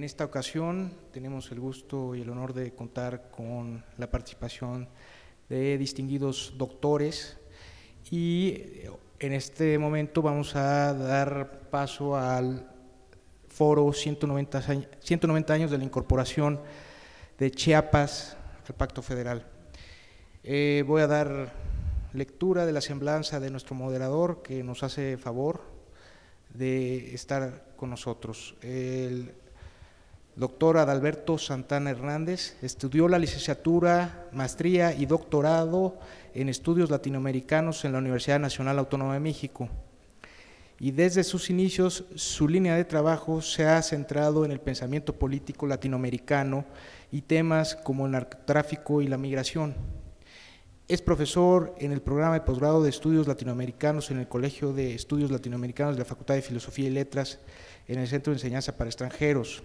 En esta ocasión tenemos el gusto y el honor de contar con la participación de distinguidos doctores y en este momento vamos a dar paso al foro 190 años de la incorporación de Chiapas al Pacto Federal. Voy a dar lectura de la semblanza de nuestro moderador que nos hace favor de estar con nosotros. El doctor Adalberto Santana Hernández estudió la licenciatura, maestría y doctorado en estudios latinoamericanos en la Universidad Nacional Autónoma de México y desde sus inicios su línea de trabajo se ha centrado en el pensamiento político latinoamericano y temas como el narcotráfico y la migración. Es profesor en el programa de posgrado de estudios latinoamericanos en el Colegio de Estudios Latinoamericanos de la Facultad de Filosofía y Letras en el Centro de Enseñanza para Extranjeros.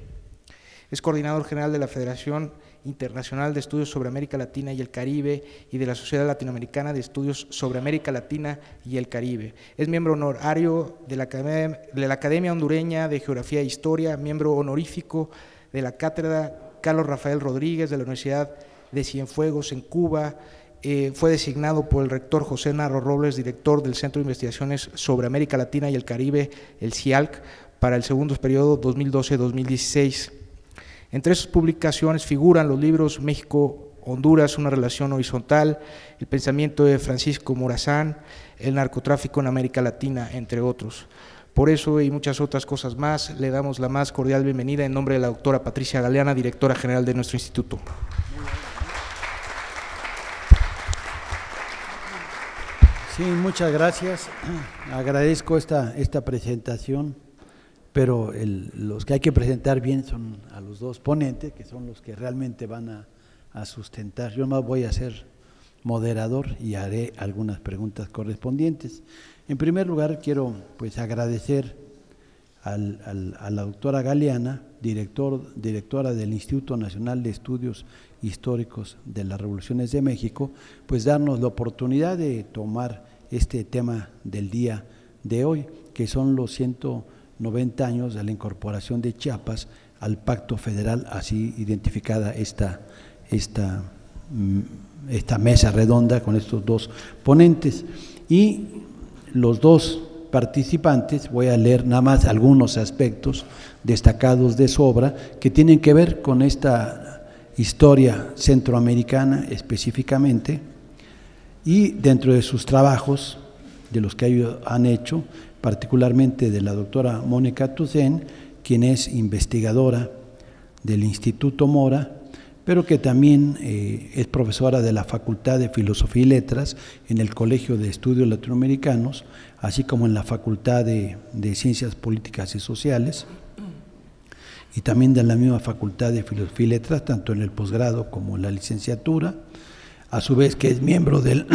Es coordinador general de la Federación Internacional de Estudios sobre América Latina y el Caribe y de la Sociedad Latinoamericana de Estudios sobre América Latina y el Caribe. Es miembro honorario de la Academia Hondureña de Geografía e Historia, miembro honorífico de la Cátedra Carlos Rafael Rodríguez de la Universidad de Cienfuegos en Cuba. Fue designado por el rector José Narro Robles, director del Centro de Investigaciones sobre América Latina y el Caribe, el CIALC, para el segundo periodo 2012-2016. Entre sus publicaciones figuran los libros México-Honduras, una relación horizontal, el pensamiento de Francisco Morazán, el narcotráfico en América Latina, entre otros. Por eso y muchas otras cosas más, le damos la más cordial bienvenida en nombre de la doctora Patricia Galeana, directora general de nuestro instituto. Sí, muchas gracias. Agradezco esta presentación, pero los que hay que presentar bien son a los dos ponentes, que son los que realmente van a sustentar. Yo más voy a ser moderador y haré algunas preguntas correspondientes. En primer lugar, quiero agradecer a la doctora Galeana, directora del Instituto Nacional de Estudios Históricos de las Revoluciones de México, darnos la oportunidad de tomar este tema del día de hoy, que son los 190 años de la incorporación de Chiapas al Pacto Federal, así identificada esta mesa redonda con estos dos ponentes. Y los dos participantes, voy a leer nada más algunos aspectos destacados de su obra que tienen que ver con esta historia centroamericana específicamente, y dentro de sus trabajos, de los que ellos han hecho, particularmente de la doctora Mónica Toussaint, quien es investigadora del Instituto Mora, pero que también es profesora de la Facultad de Filosofía y Letras en el Colegio de Estudios Latinoamericanos, así como en la Facultad de Ciencias Políticas y Sociales, y también de la misma Facultad de Filosofía y Letras, tanto en el posgrado como en la licenciatura, a su vez que es miembro del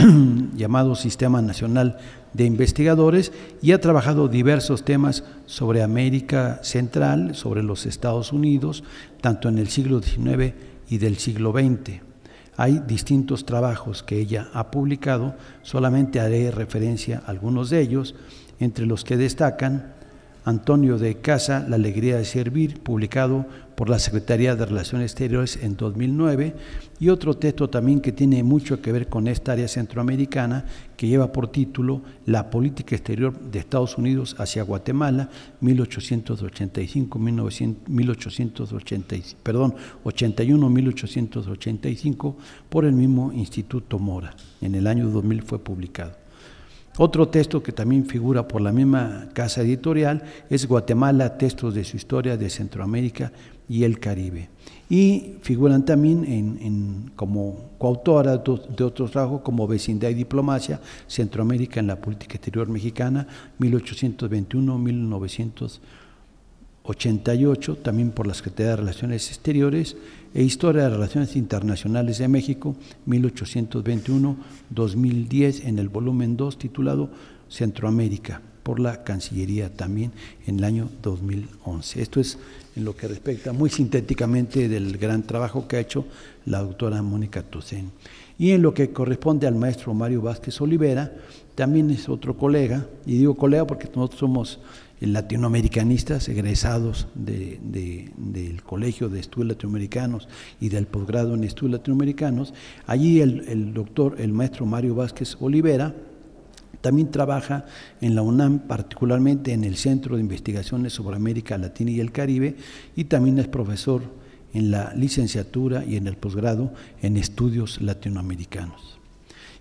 llamado Sistema Nacional de Investigadores y ha trabajado diversos temas sobre América Central, sobre los Estados Unidos, tanto en el siglo XIX y del siglo XX. Hay distintos trabajos que ella ha publicado, solamente haré referencia a algunos de ellos, entre los que destacan Antonio de Casa, La alegría de servir, publicado por la Secretaría de Relaciones Exteriores en 2009, y otro texto también que tiene mucho que ver con esta área centroamericana, que lleva por título La política exterior de Estados Unidos hacia Guatemala, 81-1885, por el mismo Instituto Mora. En el año 2000 fue publicado. Otro texto que también figura por la misma casa editorial es Guatemala, textos de su historia de Centroamérica y el Caribe. Y figuran también como coautora de otros trabajos como Vecindad y Diplomacia, Centroamérica en la política exterior mexicana, 1821-1988, también por la Secretaría de Relaciones Exteriores, e Historia de Relaciones Internacionales de México, 1821-2010, en el volumen 2, titulado Centroamérica, por la Cancillería también en el año 2011. Esto es en lo que respecta muy sintéticamente del gran trabajo que ha hecho la doctora Mónica Toussaint. Y en lo que corresponde al maestro Mario Vázquez Olivera, también es otro colega, y digo colega porque nosotros somos latinoamericanistas egresados del Colegio de Estudios Latinoamericanos y del posgrado en Estudios Latinoamericanos. Allí el maestro Mario Vázquez Olivera también trabaja en la UNAM, particularmente en el Centro de Investigaciones sobre América Latina y el Caribe, y también es profesor en la licenciatura y en el posgrado en estudios latinoamericanos.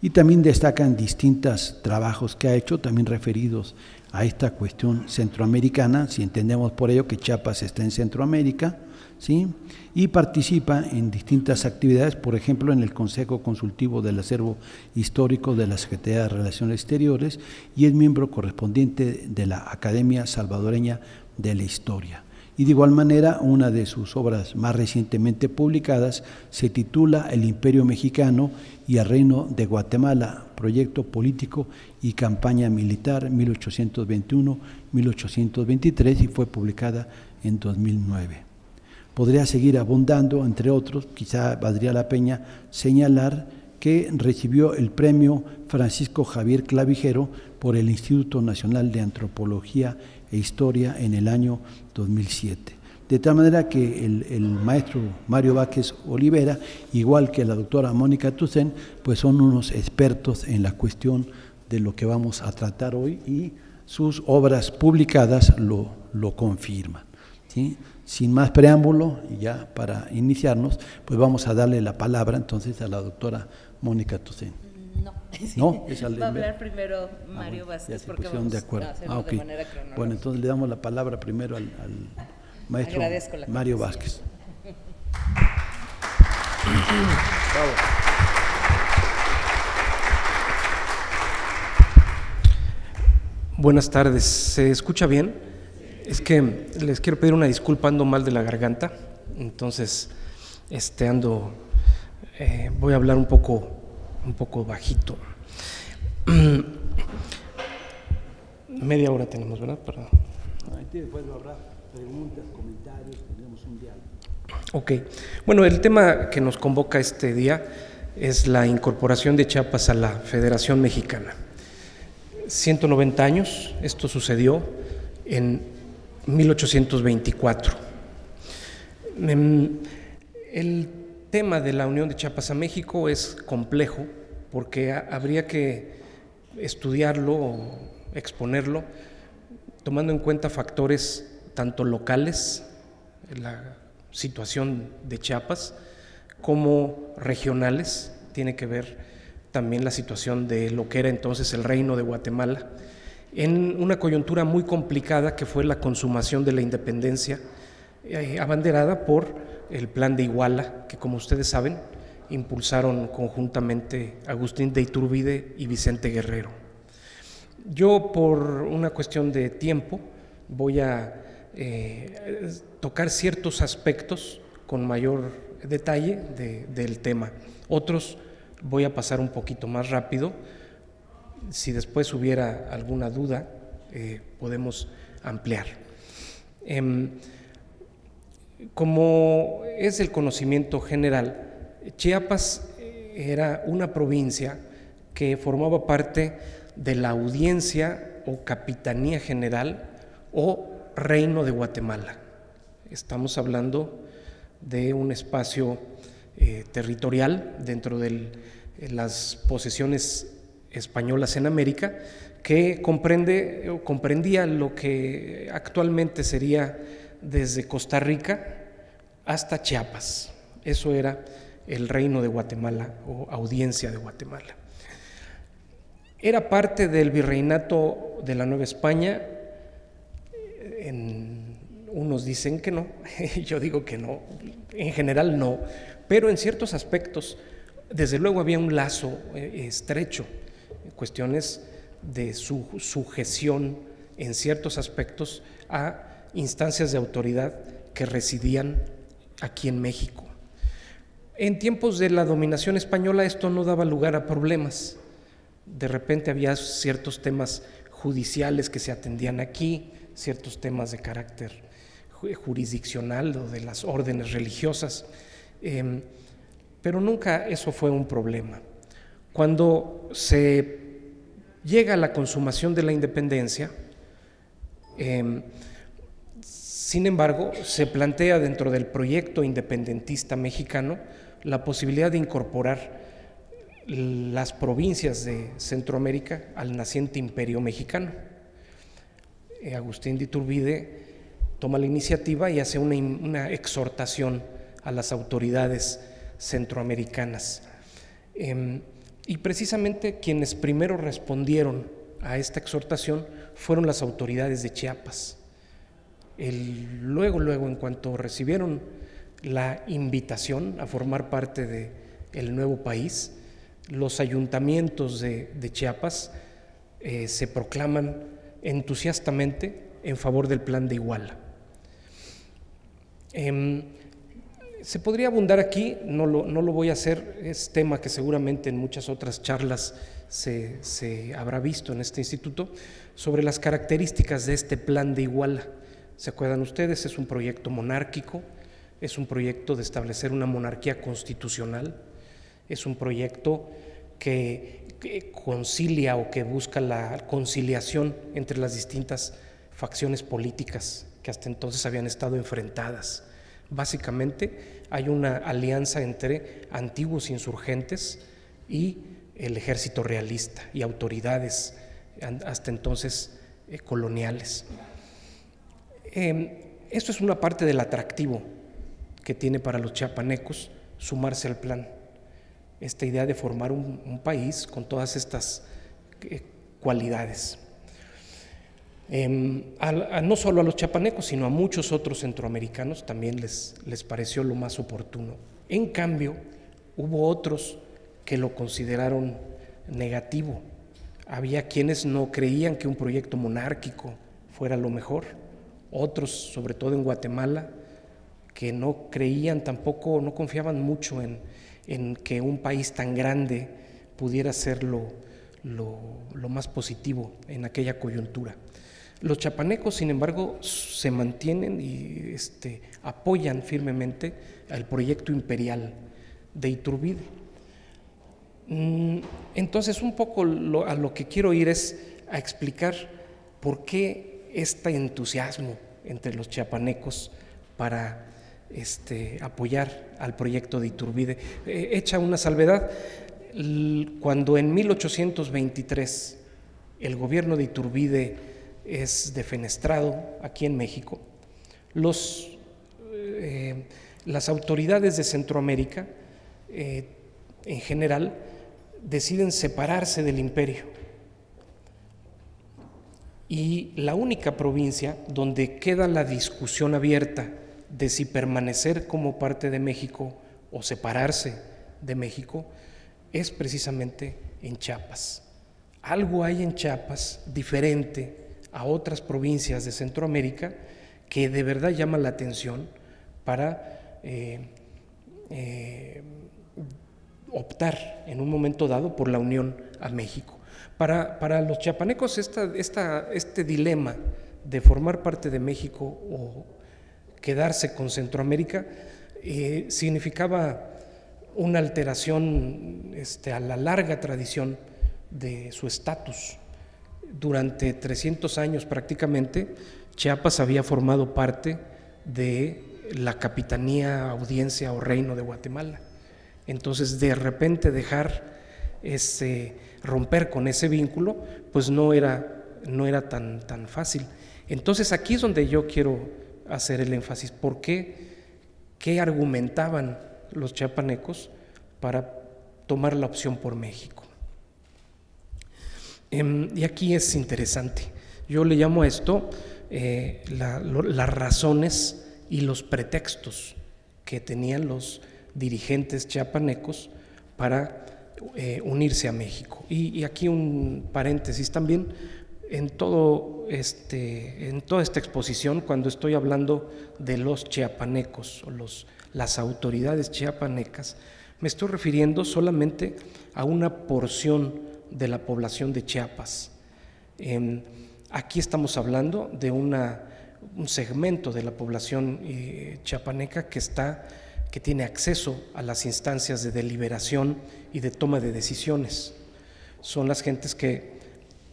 Y también destacan distintos trabajos que ha hecho, también referidos a esta cuestión centroamericana, si entendemos por ello que Chiapas está en Centroamérica, ¿sí? Y participa en distintas actividades, por ejemplo, en el Consejo Consultivo del Acervo Histórico de la Secretaría de Relaciones Exteriores, y es miembro correspondiente de la Academia Salvadoreña de la Historia. Y de igual manera, una de sus obras más recientemente publicadas se titula El Imperio Mexicano y el Reino de Guatemala, proyecto político y campaña militar 1821-1823, y fue publicada en 2009. Podría seguir abundando, entre otros, quizá valdría la pena señalar que recibió el premio Francisco Javier Clavijero por el Instituto Nacional de Antropología e Historia en el año 2007. De tal manera que el maestro Mario Vázquez Olivera, igual que la doctora Mónica Toussaint, pues son unos expertos en la cuestión de lo que vamos a tratar hoy, y sus obras publicadas lo confirman, ¿sí? Sin más preámbulo, y ya para iniciarnos, pues vamos a darle la palabra entonces a la doctora Mónica Toussaint. No, ¿No? Va a hablar primero Mario Vázquez, porque vamos de acuerdo. a hacerlo de manera cronológica. Bueno, entonces le damos la palabra primero al maestro Mario Vázquez. Buenas tardes, ¿se escucha bien? Es que les quiero pedir una disculpa, ando mal de la garganta, entonces voy a hablar un poco bajito. Media hora tenemos, ¿verdad? Para... Puedo hablar, preguntas, comentarios, tenemos un diálogo. Ok, bueno, el tema que nos convoca este día es la incorporación de Chiapas a la Federación Mexicana. 190 años, esto sucedió en 1824. El tema de la unión de Chiapas a México es complejo porque habría que estudiarlo o exponerlo tomando en cuenta factores tanto locales, la situación de Chiapas, como regionales. Tiene que ver también la situación de lo que era entonces el Reino de Guatemala, en una coyuntura muy complicada que fue la consumación de la independencia, abanderada por el Plan de Iguala, que como ustedes saben, impulsaron conjuntamente Agustín de Iturbide y Vicente Guerrero. Yo, por una cuestión de tiempo, voy a tocar ciertos aspectos con mayor detalle del tema. Otros voy a pasar un poquito más rápido. Si después hubiera alguna duda, podemos ampliar. Como es el conocimiento general, Chiapas era una provincia que formaba parte de la Audiencia o Capitanía General o Reino de Guatemala. Estamos hablando de un espacio territorial dentro de las posesiones españolas en América, que comprendía lo que actualmente sería desde Costa Rica hasta Chiapas. Eso era el Reino de Guatemala o Audiencia de Guatemala. Era parte del virreinato de la Nueva España. Unos dicen que no, yo digo que no, en general no, pero en ciertos aspectos desde luego había un lazo estrecho, cuestiones de su sujeción en ciertos aspectos a instancias de autoridad que residían aquí en México. En tiempos de la dominación española esto no daba lugar a problemas. De repente había ciertos temas judiciales que se atendían aquí, ciertos temas de carácter jurisdiccional o de las órdenes religiosas, pero nunca eso fue un problema. Cuando se llega a la consumación de la independencia, Sin embargo, se plantea dentro del proyecto independentista mexicano la posibilidad de incorporar las provincias de Centroamérica al naciente imperio mexicano. Agustín de Iturbide toma la iniciativa y hace una exhortación a las autoridades centroamericanas. Y precisamente quienes primero respondieron a esta exhortación fueron las autoridades de Chiapas. Luego, en cuanto recibieron la invitación a formar parte del nuevo país, los ayuntamientos de Chiapas se proclaman entusiastamente en favor del Plan de Iguala. Se podría abundar aquí, no lo voy a hacer, es tema que seguramente en muchas otras charlas se habrá visto en este instituto, sobre las características de este Plan de Iguala. ¿Se acuerdan ustedes? Es un proyecto monárquico, es un proyecto de establecer una monarquía constitucional, es un proyecto que concilia o que busca la conciliación entre las distintas facciones políticas que hasta entonces habían estado enfrentadas. Básicamente hay una alianza entre antiguos insurgentes y el ejército realista y autoridades hasta entonces coloniales. Esto es una parte del atractivo que tiene para los chiapanecos sumarse al plan. Esta idea de formar un país con todas estas cualidades. No solo a los chiapanecos, sino a muchos otros centroamericanos también les pareció lo más oportuno. En cambio, hubo otros que lo consideraron negativo. Había quienes no creían que un proyecto monárquico fuera lo mejor, otros, sobre todo en Guatemala, que no creían tampoco, no confiaban mucho en que un país tan grande pudiera ser lo más positivo en aquella coyuntura. Los chiapanecos, sin embargo, se mantienen y apoyan firmemente al proyecto imperial de Iturbide. Entonces, un poco a lo que quiero ir es a explicar por qué este entusiasmo entre los chiapanecos para apoyar al proyecto de Iturbide. Hecha una salvedad, cuando en 1823 el gobierno de Iturbide es defenestrado aquí en México, las autoridades de Centroamérica en general deciden separarse del imperio, y la única provincia donde queda la discusión abierta de si permanecer como parte de México o separarse de México es precisamente en Chiapas. Algo hay en Chiapas diferente a otras provincias de Centroamérica que de verdad llama la atención para optar en un momento dado por la unión a México. Para los chiapanecos este dilema de formar parte de México o quedarse con Centroamérica significaba una alteración a la larga tradición de su estatus. Durante 300 años prácticamente, Chiapas había formado parte de la Capitanía, Audiencia o Reino de Guatemala. Entonces, de repente romper con ese vínculo, pues no era tan fácil. Entonces, aquí es donde yo quiero hacer el énfasis. ¿Por qué? ¿Qué argumentaban los chiapanecos para tomar la opción por México? Y aquí es interesante. Yo le llamo a esto las razones y los pretextos que tenían los dirigentes chiapanecos para unirse a México. Y aquí un paréntesis también, en toda esta exposición, cuando estoy hablando de los chiapanecos o las autoridades chiapanecas, me estoy refiriendo solamente a una porción de la población de Chiapas. Aquí estamos hablando de un segmento de la población chiapaneca que tiene acceso a las instancias de deliberación y de toma de decisiones. Son las gentes que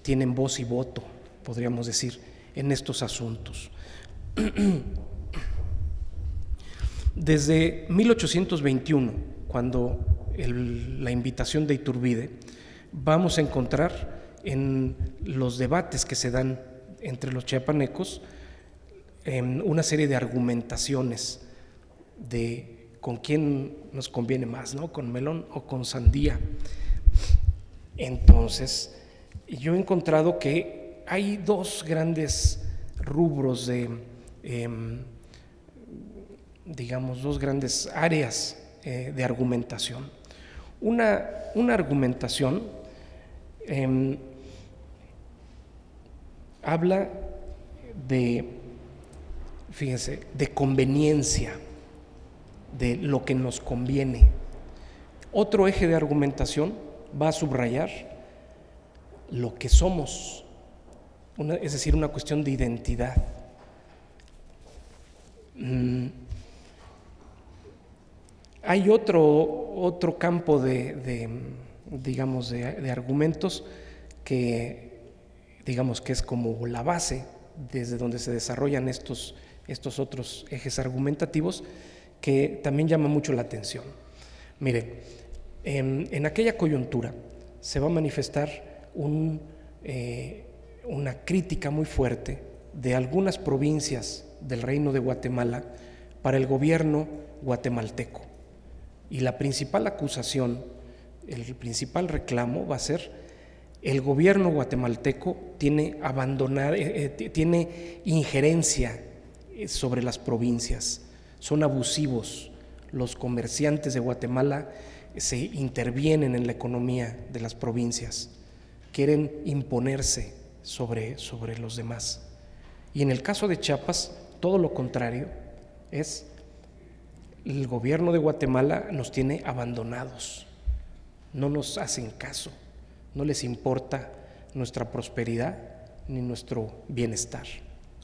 tienen voz y voto, podríamos decir, en estos asuntos. Desde 1821, cuando la invitación de Iturbide, vamos a encontrar en los debates que se dan entre los chiapanecos una serie de argumentaciones de con quién nos conviene más, ¿no? Con melón o con sandía. Entonces, yo he encontrado que hay dos grandes rubros de, digamos, dos grandes áreas de argumentación. Una argumentación habla de, fíjense, de conveniencia, de lo que nos conviene. Otro eje de argumentación va a subrayar lo que somos, es decir, una cuestión de identidad. Hay otro campo digamos, de argumentos que, digamos, que es como la base desde donde se desarrollan estos otros ejes argumentativos, que también llama mucho la atención. Mire, en aquella coyuntura se va a manifestar una crítica muy fuerte de algunas provincias del Reino de Guatemala para el gobierno guatemalteco. Y la principal acusación, el principal reclamo va a ser: el gobierno guatemalteco tiene injerencia sobre las provincias, son abusivos, los comerciantes de Guatemala se intervienen en la economía de las provincias, quieren imponerse sobre los demás. Y en el caso de Chiapas, todo lo contrario, es el gobierno de Guatemala nos tiene abandonados, no nos hacen caso, no les importa nuestra prosperidad ni nuestro bienestar.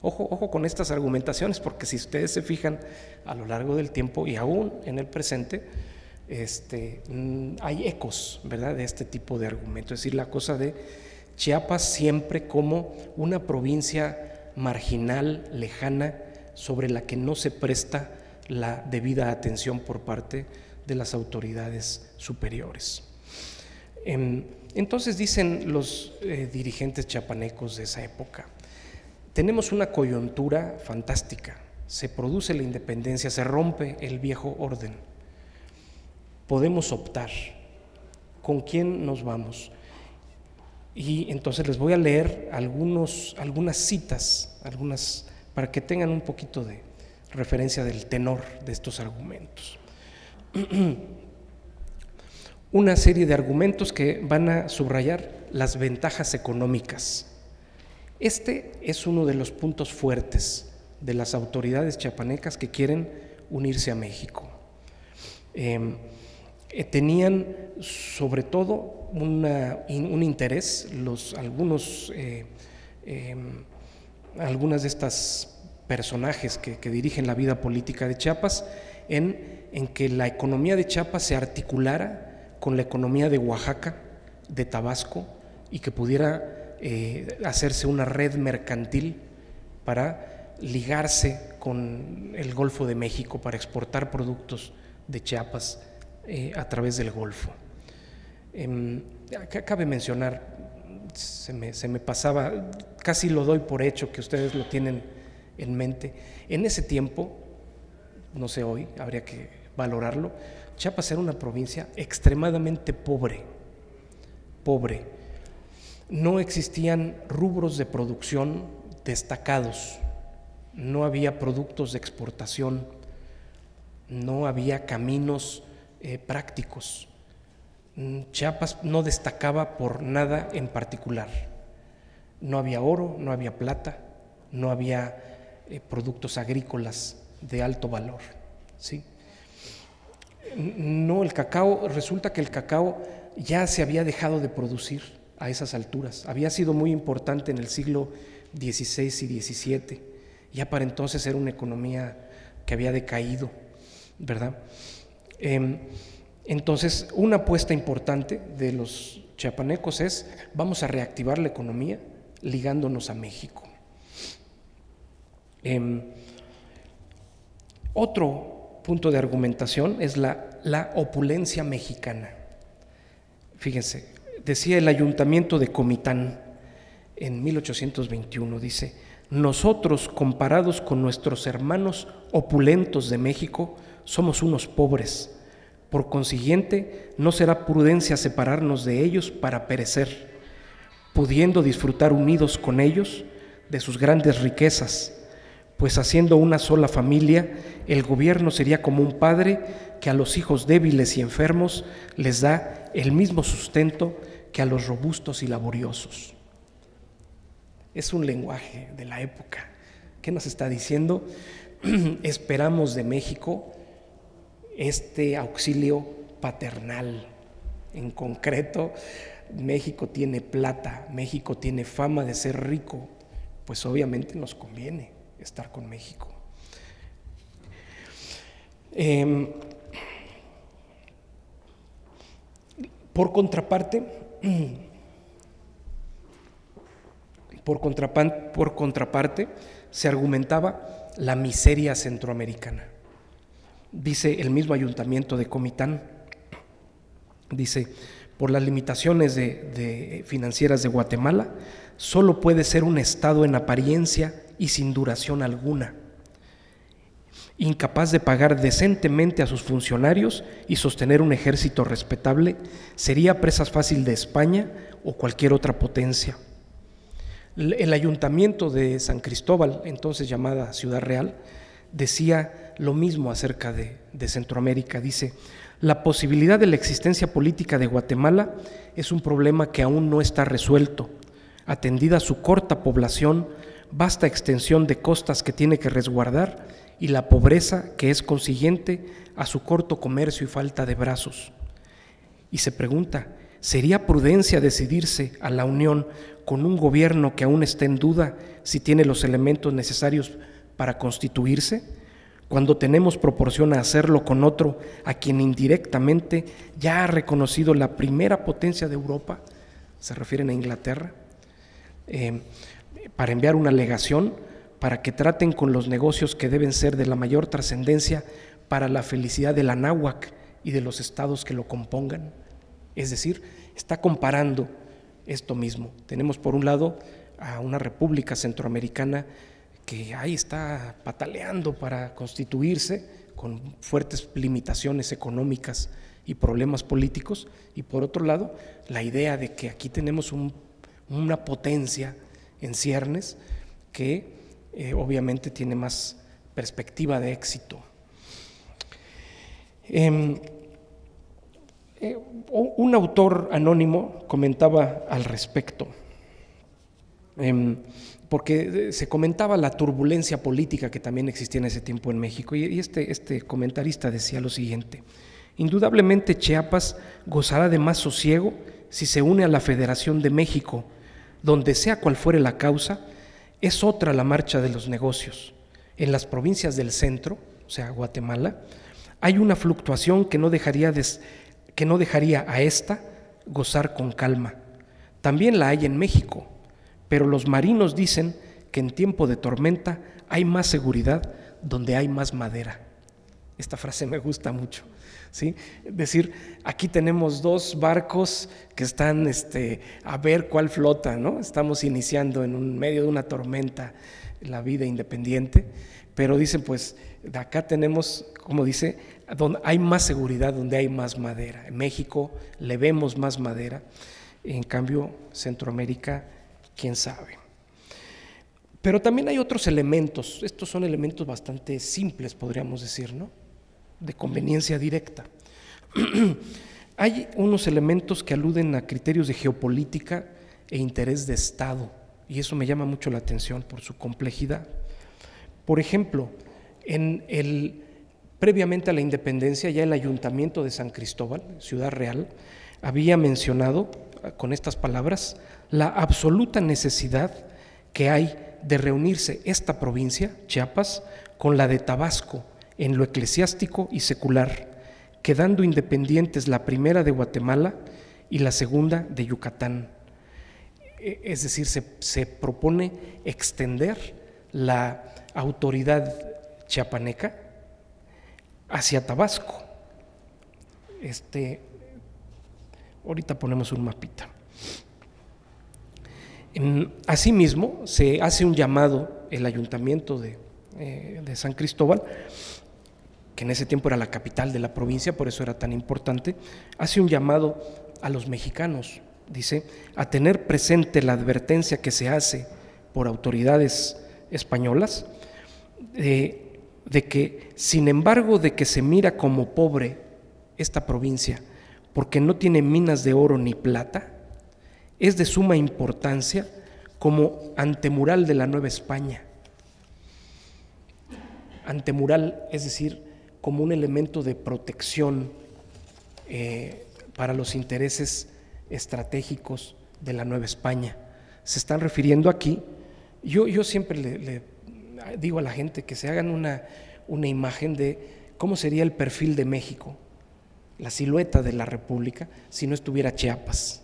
Ojo con estas argumentaciones, porque si ustedes se fijan a lo largo del tiempo y aún en el presente, hay ecos, ¿verdad?, de este tipo de argumentos. Es decir, la cosa de Chiapas siempre como una provincia marginal, lejana, sobre la que no se presta la debida atención por parte de las autoridades superiores. Entonces dicen los dirigentes chiapanecos de esa época: tenemos una coyuntura fantástica, se produce la independencia, se rompe el viejo orden, podemos optar, ¿con quién nos vamos? Y entonces les voy a leer algunas citas, para que tengan un poquito de referencia del tenor de estos argumentos. Una serie de argumentos que van a subrayar las ventajas económicas. Este es uno de los puntos fuertes de las autoridades chiapanecas que quieren unirse a México. Tenían sobre todo un interés, algunas de estas personajes que dirigen la vida política de Chiapas, en que la economía de Chiapas se articulara con la economía de Oaxaca, de Tabasco, y que pudiera hacerse una red mercantil para ligarse con el Golfo de México, para exportar productos de Chiapas a través del Golfo. Cabe mencionar, se me pasaba, casi lo doy por hecho que ustedes lo tienen en mente. En ese tiempo, no sé hoy, habría que valorarlo, Chiapas era una provincia extremadamente pobre. No existían rubros de producción destacados, no había productos de exportación, no había caminos prácticos. Chiapas no destacaba por nada en particular. No había oro, no había plata, no había productos agrícolas de alto valor, ¿sí? No, el cacao, resulta que el cacao ya se había dejado de producir a esas alturas. Había sido muy importante en el siglo XVI y XVII. Ya para entonces era una economía que había decaído, ¿verdad? Entonces, una apuesta importante de los chiapanecos es: vamos a reactivar la economía ligándonos a México. Otro punto de argumentación es la opulencia mexicana. Fíjense, decía el ayuntamiento de Comitán en 1821, dice: nosotros, comparados con nuestros hermanos opulentos de México, somos unos pobres. Por consiguiente, no será prudencia separarnos de ellos para perecer, pudiendo disfrutar unidos con ellos de sus grandes riquezas, pues haciendo una sola familia, el gobierno sería como un padre que a los hijos débiles y enfermos les da el mismo sustento que a los robustos y laboriosos. Es un lenguaje de la época. ¿Qué nos está diciendo? Esperamos de México este auxilio paternal. En concreto, México tiene plata, México tiene fama de ser rico, pues obviamente nos conviene estar con México. Por contraparte, se argumentaba la miseria centroamericana. Dice el mismo ayuntamiento de Comitán, dice: por las limitaciones financieras de Guatemala, solo puede ser un estado en apariencia y sin duración alguna, incapaz de pagar decentemente a sus funcionarios y sostener un ejército respetable, sería presa fácil de España o cualquier otra potencia. El ayuntamiento de San Cristóbal, entonces llamada Ciudad Real, decía lo mismo acerca de Centroamérica. Dice: la posibilidad de la existencia política de Guatemala es un problema que aún no está resuelto, atendida su corta población, vasta extensión de costas que tiene que resguardar y la pobreza que es consiguiente a su corto comercio y falta de brazos. Y se pregunta: ¿sería prudencia decidirse a la unión con un gobierno que aún está en duda si tiene los elementos necesarios para constituirse, cuando tenemos proporción a hacerlo con otro a quien indirectamente ya ha reconocido la primera potencia de Europa? Se refieren a Inglaterra, para enviar una legación para que traten con los negocios que deben ser de la mayor trascendencia para la felicidad del Anáhuac y de los estados que lo compongan. Es decir, está comparando esto mismo. Tenemos por un lado a una república centroamericana que ahí está pataleando para constituirse, con fuertes limitaciones económicas y problemas políticos, y por otro lado la idea de que aquí tenemos una potencia en ciernes que obviamente tiene más perspectiva de éxito. Un autor anónimo comentaba al respecto, porque se comentaba la turbulencia política que también existía en ese tiempo en México, y este comentarista decía lo siguiente: indudablemente Chiapas gozará de más sosiego si se une a la Federación de México, donde sea cual fuere la causa, es otra la marcha de los negocios. En las provincias del centro, o sea, Guatemala, hay una fluctuación que no dejaría a esta gozar con calma. También la hay en México, pero los marinos dicen que en tiempo de tormenta hay más seguridad donde hay más madera. Esta frase me gusta mucho, ¿sí? Es decir, aquí tenemos dos barcos que están a ver cuál flota, ¿no? Estamos iniciando en medio de una tormenta la vida independiente, pero dicen, pues, de acá tenemos, como dice, donde hay más seguridad, donde hay más madera. En México le vemos más madera, en cambio Centroamérica, quién sabe. Pero también hay otros elementos, estos son elementos bastante simples, podríamos decir, ¿no? De conveniencia directa. Hay unos elementos que aluden a criterios de geopolítica e interés de Estado, y eso me llama mucho la atención por su complejidad. Por ejemplo, previamente a la independencia, ya el ayuntamiento de San Cristóbal, Ciudad Real, había mencionado con estas palabras la absoluta necesidad que hay de reunirse esta provincia, Chiapas, con la de Tabasco en lo eclesiástico y secular, quedando independientes la primera de Guatemala y la segunda de Yucatán. Es decir, se propone extender la autoridad chiapaneca hacia Tabasco. Ahorita ponemos un mapita. Asimismo, se hace un llamado, el ayuntamiento de San Cristóbal, que en ese tiempo era la capital de la provincia, por eso era tan importante, hace un llamado a los mexicanos, dice, a tener presente la advertencia que se hace por autoridades españolas, de que, sin embargo, de que se mira como pobre esta provincia, porque no tiene minas de oro ni plata, es de suma importancia como antemural de la Nueva España. Antemural, es decir, como un elemento de protección para los intereses estratégicos de la Nueva España. Se están refiriendo aquí, yo siempre le digo a la gente que se hagan una imagen de cómo sería el perfil de México, la silueta de la República, si no estuviera Chiapas.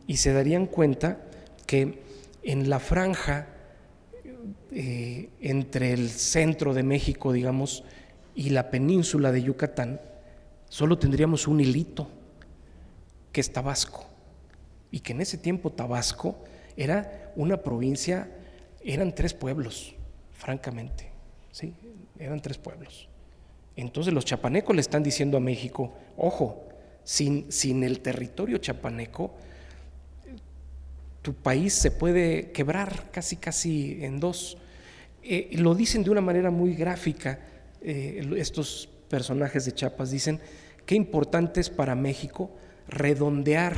Y se darían cuenta que en la franja entre el centro de México, digamos, y la península de Yucatán, solo tendríamos un hilito, que es Tabasco, y que en ese tiempo Tabasco era una provincia, eran 3 pueblos, francamente, ¿sí? Eran 3 pueblos. Entonces los chapanecos le están diciendo a México, ojo, sin el territorio chapaneco, tu país se puede quebrar casi en 2. Lo dicen de una manera muy gráfica, estos personajes de Chiapas dicen qué importante es para México redondear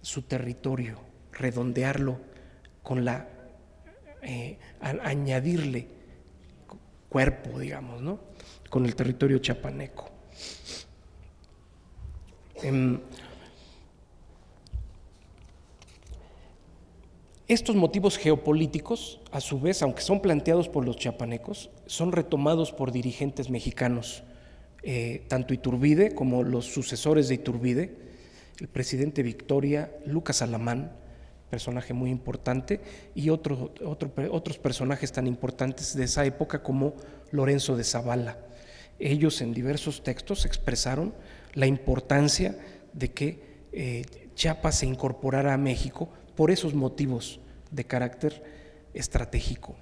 su territorio, redondearlo con añadirle cuerpo, digamos, ¿no? Con el territorio chapaneco. Estos motivos geopolíticos, a su vez, aunque son planteados por los chiapanecos, son retomados por dirigentes mexicanos, tanto Iturbide como los sucesores de Iturbide, el presidente Victoria, Lucas Alamán, personaje muy importante, y otros personajes tan importantes de esa época como Lorenzo de Zavala. Ellos en diversos textos expresaron la importancia de que Chiapas se incorporara a México por esos motivos de carácter estratégico.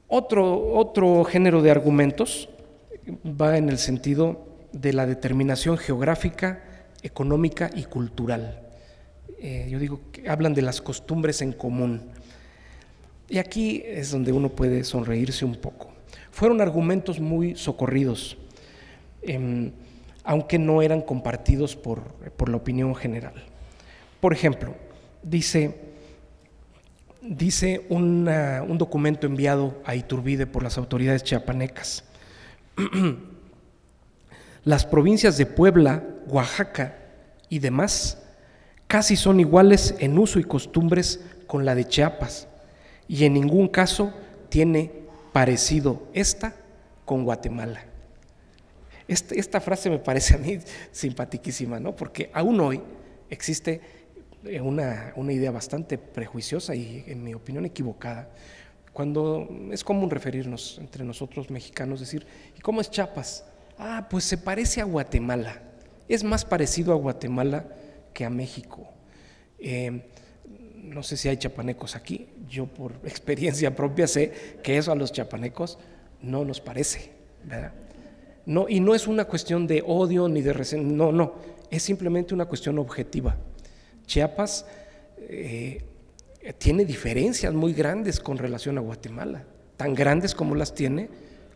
Otro género de argumentos va en el sentido de la determinación geográfica, económica y cultural. Yo digo que hablan de las costumbres en común. Y aquí es donde uno puede sonreírse un poco. Fueron argumentos muy socorridos, aunque no eran compartidos por la opinión general. Por ejemplo, dice un documento enviado a Iturbide por las autoridades chiapanecas. Las provincias de Puebla, Oaxaca y demás casi son iguales en uso y costumbres con la de Chiapas, y en ningún caso tiene parecido esta con Guatemala. Esta frase me parece a mí simpaticísima, ¿no? Porque aún hoy existe una idea bastante prejuiciosa y, en mi opinión, equivocada, cuando es común referirnos entre nosotros mexicanos, decir, ¿y cómo es Chiapas? Ah, pues se parece a Guatemala, es más parecido a Guatemala que a México. No sé si hay chapanecos aquí, yo por experiencia propia sé que eso a los chapanecos no nos parece, ¿verdad? No, y no es una cuestión de odio ni de resentimiento, no, es simplemente una cuestión objetiva. Chiapas tiene diferencias muy grandes con relación a Guatemala, tan grandes como las tiene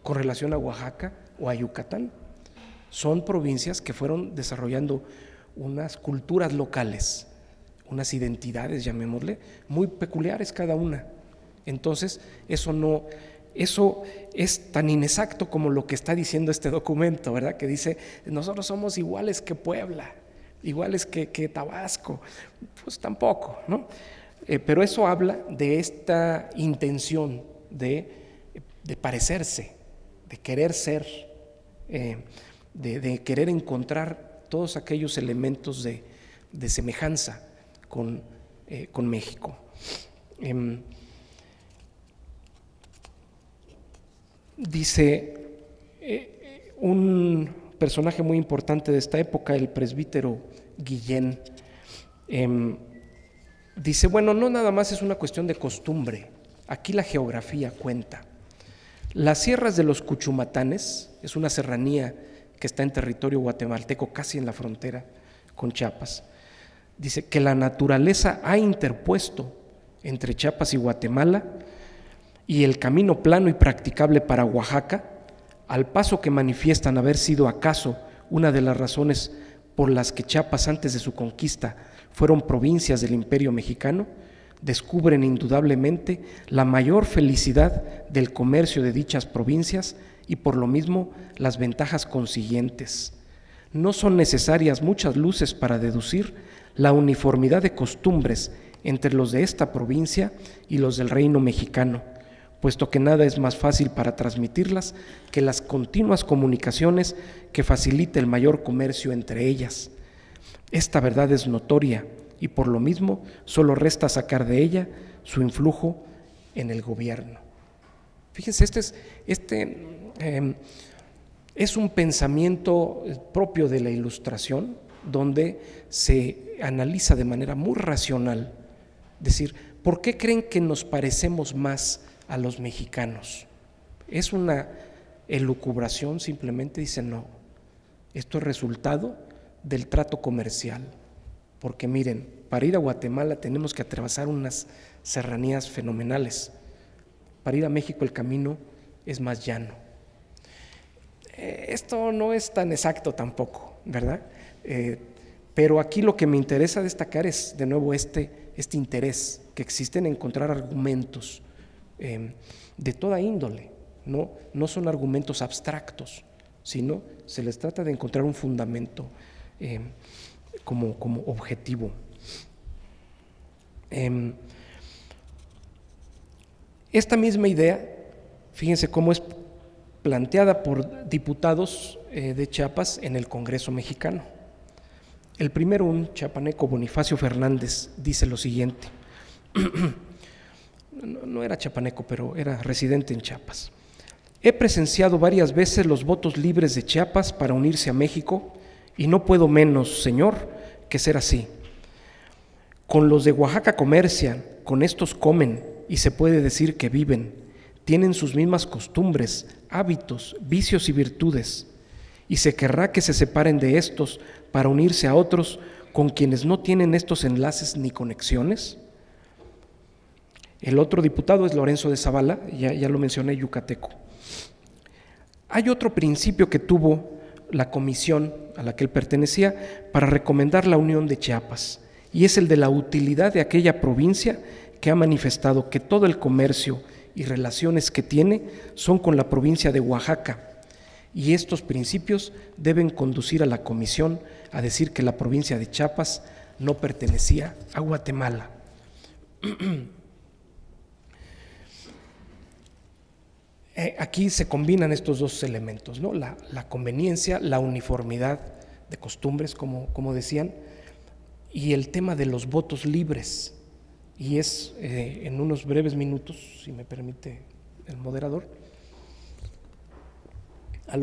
con relación a Oaxaca o a Yucatán. Son provincias que fueron desarrollando unas culturas locales, unas identidades, llamémosle, muy peculiares cada una. Entonces, eso es tan inexacto como lo que está diciendo este documento, ¿verdad? Que dice, nosotros somos iguales que Puebla, iguales que Tabasco. Pues tampoco, ¿no? Pero eso habla de esta intención de parecerse, de querer ser, de querer encontrar todos aquellos elementos de semejanza con México. Dice un personaje muy importante de esta época, el presbítero Guillén, dice, bueno, no nada más es una cuestión de costumbre, aquí la geografía cuenta. Las sierras de los Cuchumatanes es una serranía que está en territorio guatemalteco, casi en la frontera con Chiapas. Dice que la naturaleza ha interpuesto entre Chiapas y Guatemala y el camino plano y practicable para Oaxaca, al paso que manifiestan haber sido acaso una de las razones por las que Chiapas antes de su conquista fueron provincias del Imperio Mexicano, descubren indudablemente la mayor felicidad del comercio de dichas provincias y por lo mismo las ventajas consiguientes. No son necesarias muchas luces para deducir la uniformidad de costumbres entre los de esta provincia y los del reino mexicano, puesto que nada es más fácil para transmitirlas que las continuas comunicaciones que facilita el mayor comercio entre ellas. Esta verdad es notoria y por lo mismo solo resta sacar de ella su influjo en el gobierno. Fíjense, es un pensamiento propio de la Ilustración, donde se analiza de manera muy racional, decir, ¿por qué creen que nos parecemos más a los mexicanos? Es una elucubración, simplemente dicen, no, esto es resultado del trato comercial, porque miren, para ir a Guatemala tenemos que atravesar unas serranías fenomenales, para ir a México el camino es más llano. Esto no es tan exacto tampoco, ¿verdad? Pero aquí lo que me interesa destacar es de nuevo este interés que existe en encontrar argumentos de toda índole, no son argumentos abstractos, sino se les trata de encontrar un fundamento como objetivo. Esta misma idea, fíjense cómo es planteada por diputados de Chiapas en el Congreso mexicano. El primero, un chiapaneco, Bonifacio Fernández, dice lo siguiente. No era chiapaneco, pero era residente en Chiapas. He presenciado varias veces los votos libres de Chiapas para unirse a México y no puedo menos, señor, que ser así. Con los de Oaxaca comercian, con estos comen y se puede decir que viven, tienen sus mismas costumbres, hábitos, vicios y virtudes, y se querrá que se separen de estos para unirse a otros con quienes no tienen estos enlaces ni conexiones. El otro diputado es Lorenzo de Zavala, ya lo mencioné, yucateco. Hay otro principio que tuvo la comisión a la que él pertenecía para recomendar la unión de Chiapas, y es el de la utilidad de aquella provincia que ha manifestado que todo el comercio y relaciones que tiene son con la provincia de Oaxaca, y estos principios deben conducir a la comisión a decir que la provincia de Chiapas no pertenecía a Guatemala. Aquí se combinan estos dos elementos, ¿no? La conveniencia, la uniformidad de costumbres, como decían, y el tema de los votos libres. Y es en unos breves minutos, si me permite el moderador, con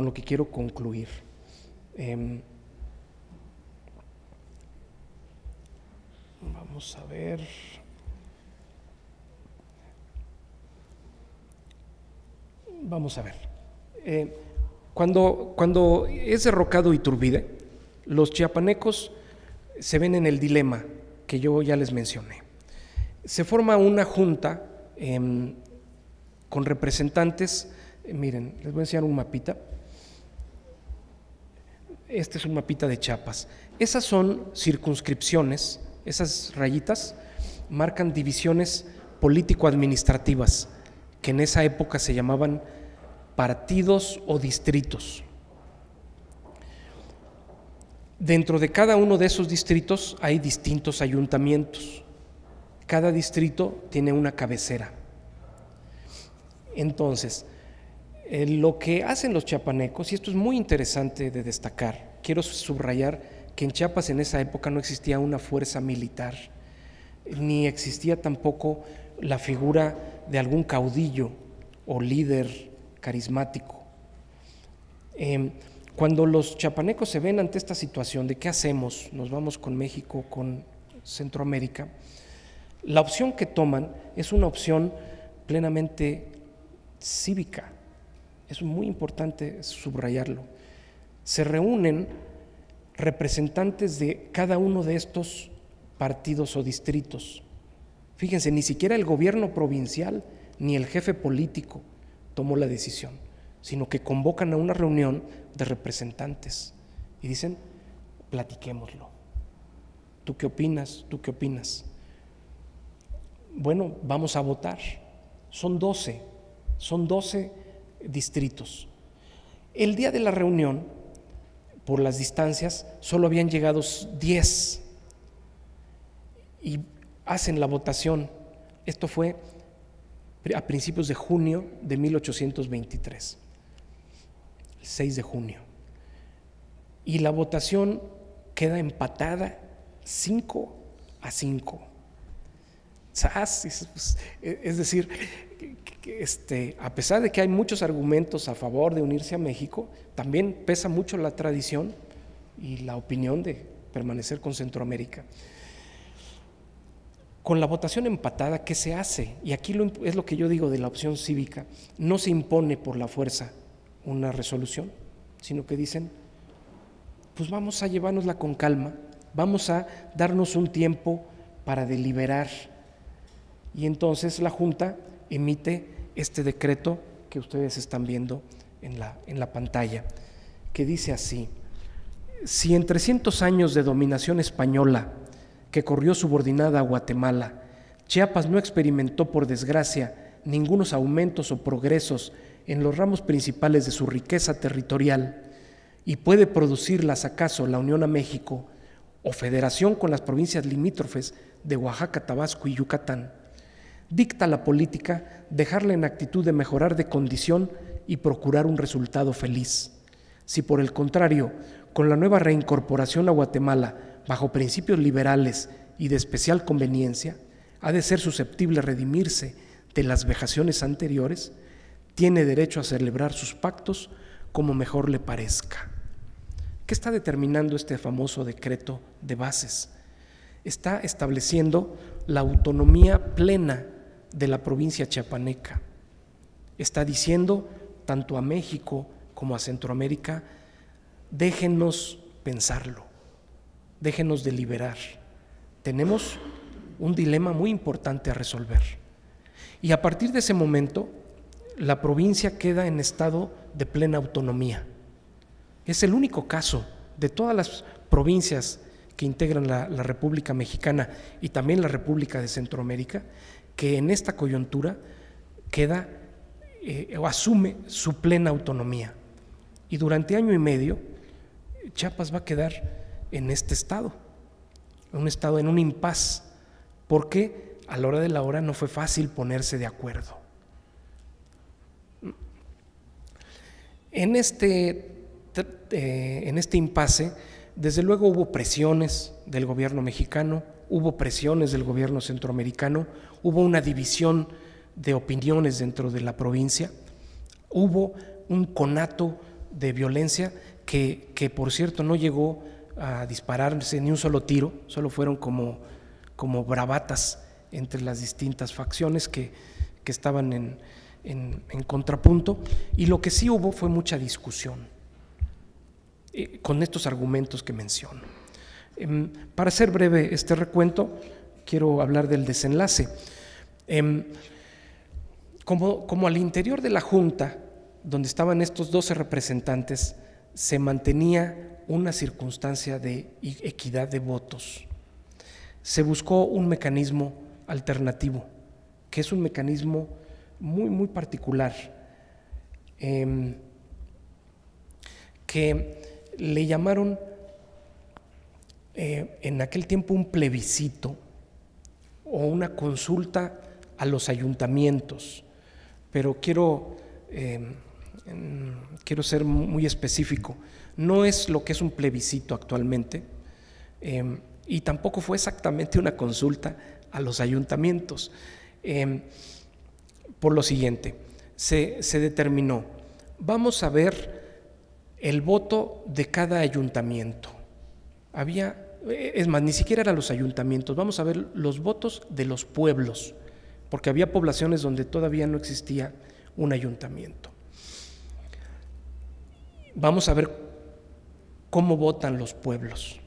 lo que quiero concluir. Vamos a ver. Cuando es derrocado Iturbide, los chiapanecos se ven en el dilema que yo ya les mencioné. Se forma una junta con representantes, miren, les voy a enseñar un mapita. Este es un mapita de Chiapas. Esas son circunscripciones, esas rayitas marcan divisiones político-administrativas, que en esa época se llamaban partidos o distritos. Dentro de cada uno de esos distritos hay distintos ayuntamientos. Cada distrito tiene una cabecera. Entonces, lo que hacen los chiapanecos, y esto es muy interesante de destacar, quiero subrayar que en Chiapas en esa época no existía una fuerza militar, ni existía tampoco la figura de algún caudillo o líder carismático. Cuando los chiapanecos se ven ante esta situación de qué hacemos, nos vamos con México, con Centroamérica, la opción que toman es una opción plenamente cívica. Es muy importante subrayarlo. Se reúnen representantes de cada uno de estos partidos o distritos. Fíjense, ni siquiera el gobierno provincial ni el jefe político tomó la decisión, sino que convocan a una reunión de representantes y dicen, platiquémoslo. ¿Tú qué opinas? ¿Tú qué opinas? Bueno, vamos a votar. Son 12 distritos. El día de la reunión, por las distancias, solo habían llegado 10 y hacen la votación. Esto fue a principios de junio de 1823, el 6 de junio. Y la votación queda empatada 5-5. Es decir, a pesar de que hay muchos argumentos a favor de unirse a México, también pesa mucho la tradición y la opinión de permanecer con Centroamérica. Con la votación empatada, ¿qué se hace? Y aquí es lo que yo digo de la opción cívica. No se impone por la fuerza una resolución, sino que dicen, pues vamos a llevárnosla con calma, vamos a darnos un tiempo para deliberar. Y entonces la Junta emite este decreto que ustedes están viendo en la pantalla, que dice así: si en 300 años de dominación española que corrió subordinada a Guatemala, Chiapas no experimentó, por desgracia, ningunos aumentos o progresos en los ramos principales de su riqueza territorial, y puede producirlas acaso la unión a México o federación con las provincias limítrofes de Oaxaca, Tabasco y Yucatán, dicta la política dejarla en actitud de mejorar de condición y procurar un resultado feliz. Si por el contrario, con la nueva reincorporación a Guatemala, bajo principios liberales y de especial conveniencia, ha de ser susceptible redimirse de las vejaciones anteriores, tiene derecho a celebrar sus pactos como mejor le parezca. ¿Qué está determinando este famoso decreto de bases? Está estableciendo la autonomía plena de la provincia chiapaneca. Está diciendo tanto a México como a Centroamérica, déjenos pensarlo, déjenos deliberar. Tenemos un dilema muy importante a resolver. Y a partir de ese momento, la provincia queda en estado de plena autonomía. Es el único caso de todas las provincias que integran la República Mexicana y también la República de Centroamérica, que en esta coyuntura queda o asume su plena autonomía. Y durante año y medio, Chiapas va a quedar en este estado, en un impas, porque a la hora de la hora no fue fácil ponerse de acuerdo. En este impasse, desde luego hubo presiones del gobierno mexicano, hubo presiones del gobierno centroamericano, hubo una división de opiniones dentro de la provincia, hubo un conato de violencia que por cierto no llegó a dispararse ni un solo tiro, solo fueron como bravatas entre las distintas facciones que estaban en contrapunto, y lo que sí hubo fue mucha discusión con estos argumentos que menciono. Para hacer breve este recuento, quiero hablar del desenlace. Como al interior de la Junta, donde estaban estos 12 representantes, se mantenía una circunstancia de equidad de votos, se buscó un mecanismo alternativo, que es un mecanismo muy, muy particular, que le llamaron en aquel tiempo un plebiscito o una consulta a los ayuntamientos, pero quiero ser muy específico. No es lo que es un plebiscito actualmente, y tampoco fue exactamente una consulta a los ayuntamientos. Por lo siguiente, se determinó, vamos a ver el voto de cada ayuntamiento. Es más, ni siquiera eran los ayuntamientos, vamos a ver los votos de los pueblos, porque había poblaciones donde todavía no existía un ayuntamiento. Vamos a ver cómo votan los pueblos,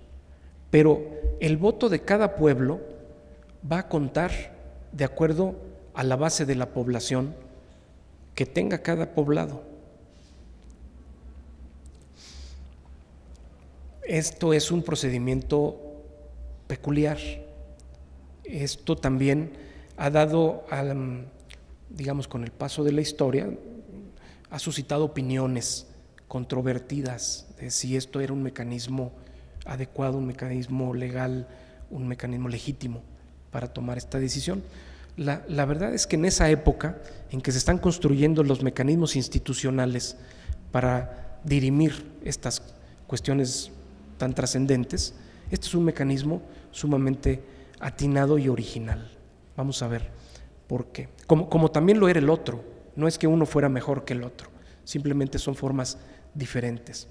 pero el voto de cada pueblo va a contar de acuerdo a la base de la población que tenga cada poblado. Esto es un procedimiento peculiar. Esto también ha dado, digamos, con el paso de la historia, ha suscitado opiniones controvertidas de si esto era un mecanismo adecuado, un mecanismo legal, un mecanismo legítimo para tomar esta decisión. La verdad es que en esa época en que se están construyendo los mecanismos institucionales para dirimir estas cuestiones tan trascendentes, este es un mecanismo sumamente atinado y original. Vamos a ver por qué. Como también lo era el otro, no es que uno fuera mejor que el otro, simplemente son formas diferentes.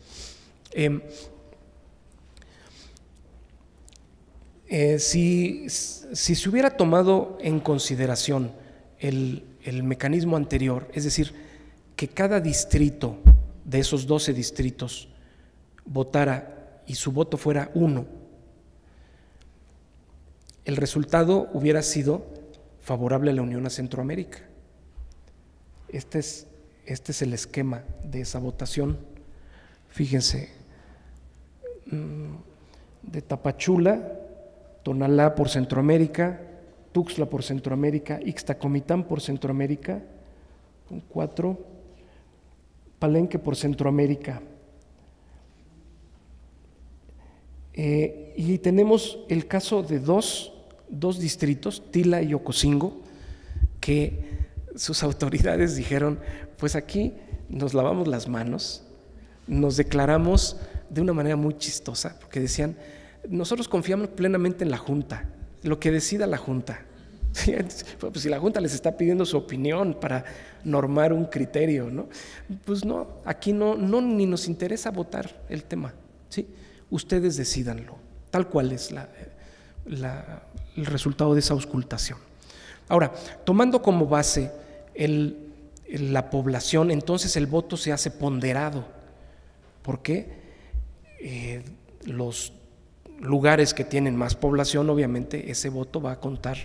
Si se hubiera tomado en consideración el mecanismo anterior, es decir, que cada distrito de esos 12 distritos votara y su voto fuera 1, el resultado hubiera sido favorable a la Unión a Centroamérica. Este es el esquema de esa votación. Fíjense, de Tapachula, Tonalá por Centroamérica, Tuxtla por Centroamérica, Ixtacomitán por Centroamérica, con 4, Palenque por Centroamérica. Y tenemos el caso de dos distritos, Tila y Ocosingo, que sus autoridades dijeron, pues aquí nos lavamos las manos, nos declaramos de una manera muy chistosa, porque decían, nosotros confiamos plenamente en la Junta, lo que decida la Junta. Pues si la Junta les está pidiendo su opinión para normar un criterio, ¿no? Pues no, aquí no ni nos interesa votar el tema, ¿sí? Ustedes decídanlo, tal cual es el resultado de esa auscultación. Ahora, tomando como base la población, entonces el voto se hace ponderado, porque los lugares que tienen más población, obviamente ese voto va a contar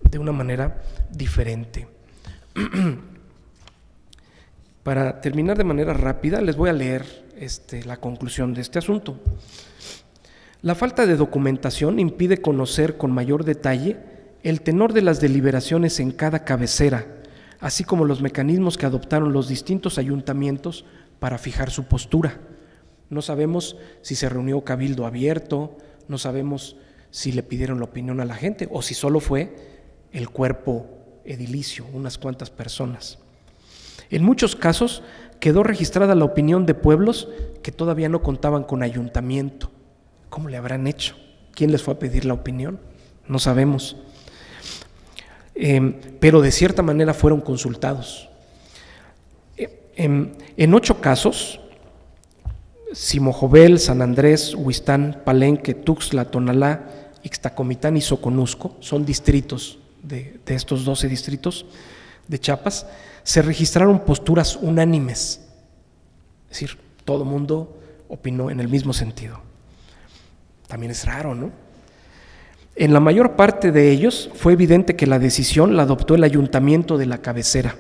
de una manera diferente. Para terminar de manera rápida, les voy a leer la conclusión de este asunto. La falta de documentación impide conocer con mayor detalle el tenor de las deliberaciones en cada cabecera, así como los mecanismos que adoptaron los distintos ayuntamientos para fijar su postura. No sabemos si se reunió cabildo abierto, no sabemos si le pidieron la opinión a la gente o si solo fue el cuerpo edilicio, unas cuantas personas. En muchos casos quedó registrada la opinión de pueblos que todavía no contaban con ayuntamiento. ¿Cómo le habrán hecho? ¿Quién les fue a pedir la opinión? No sabemos. Pero de cierta manera fueron consultados. En 8 casos, Simojovel, San Andrés, Huistán, Palenque, Tuxtla, Tonalá, Ixtacomitán y Soconusco, son distritos de estos 12 distritos de Chiapas, se registraron posturas unánimes, es decir, todo mundo opinó en el mismo sentido. También es raro, ¿no? En la mayor parte de ellos fue evidente que la decisión la adoptó el ayuntamiento de la cabecera.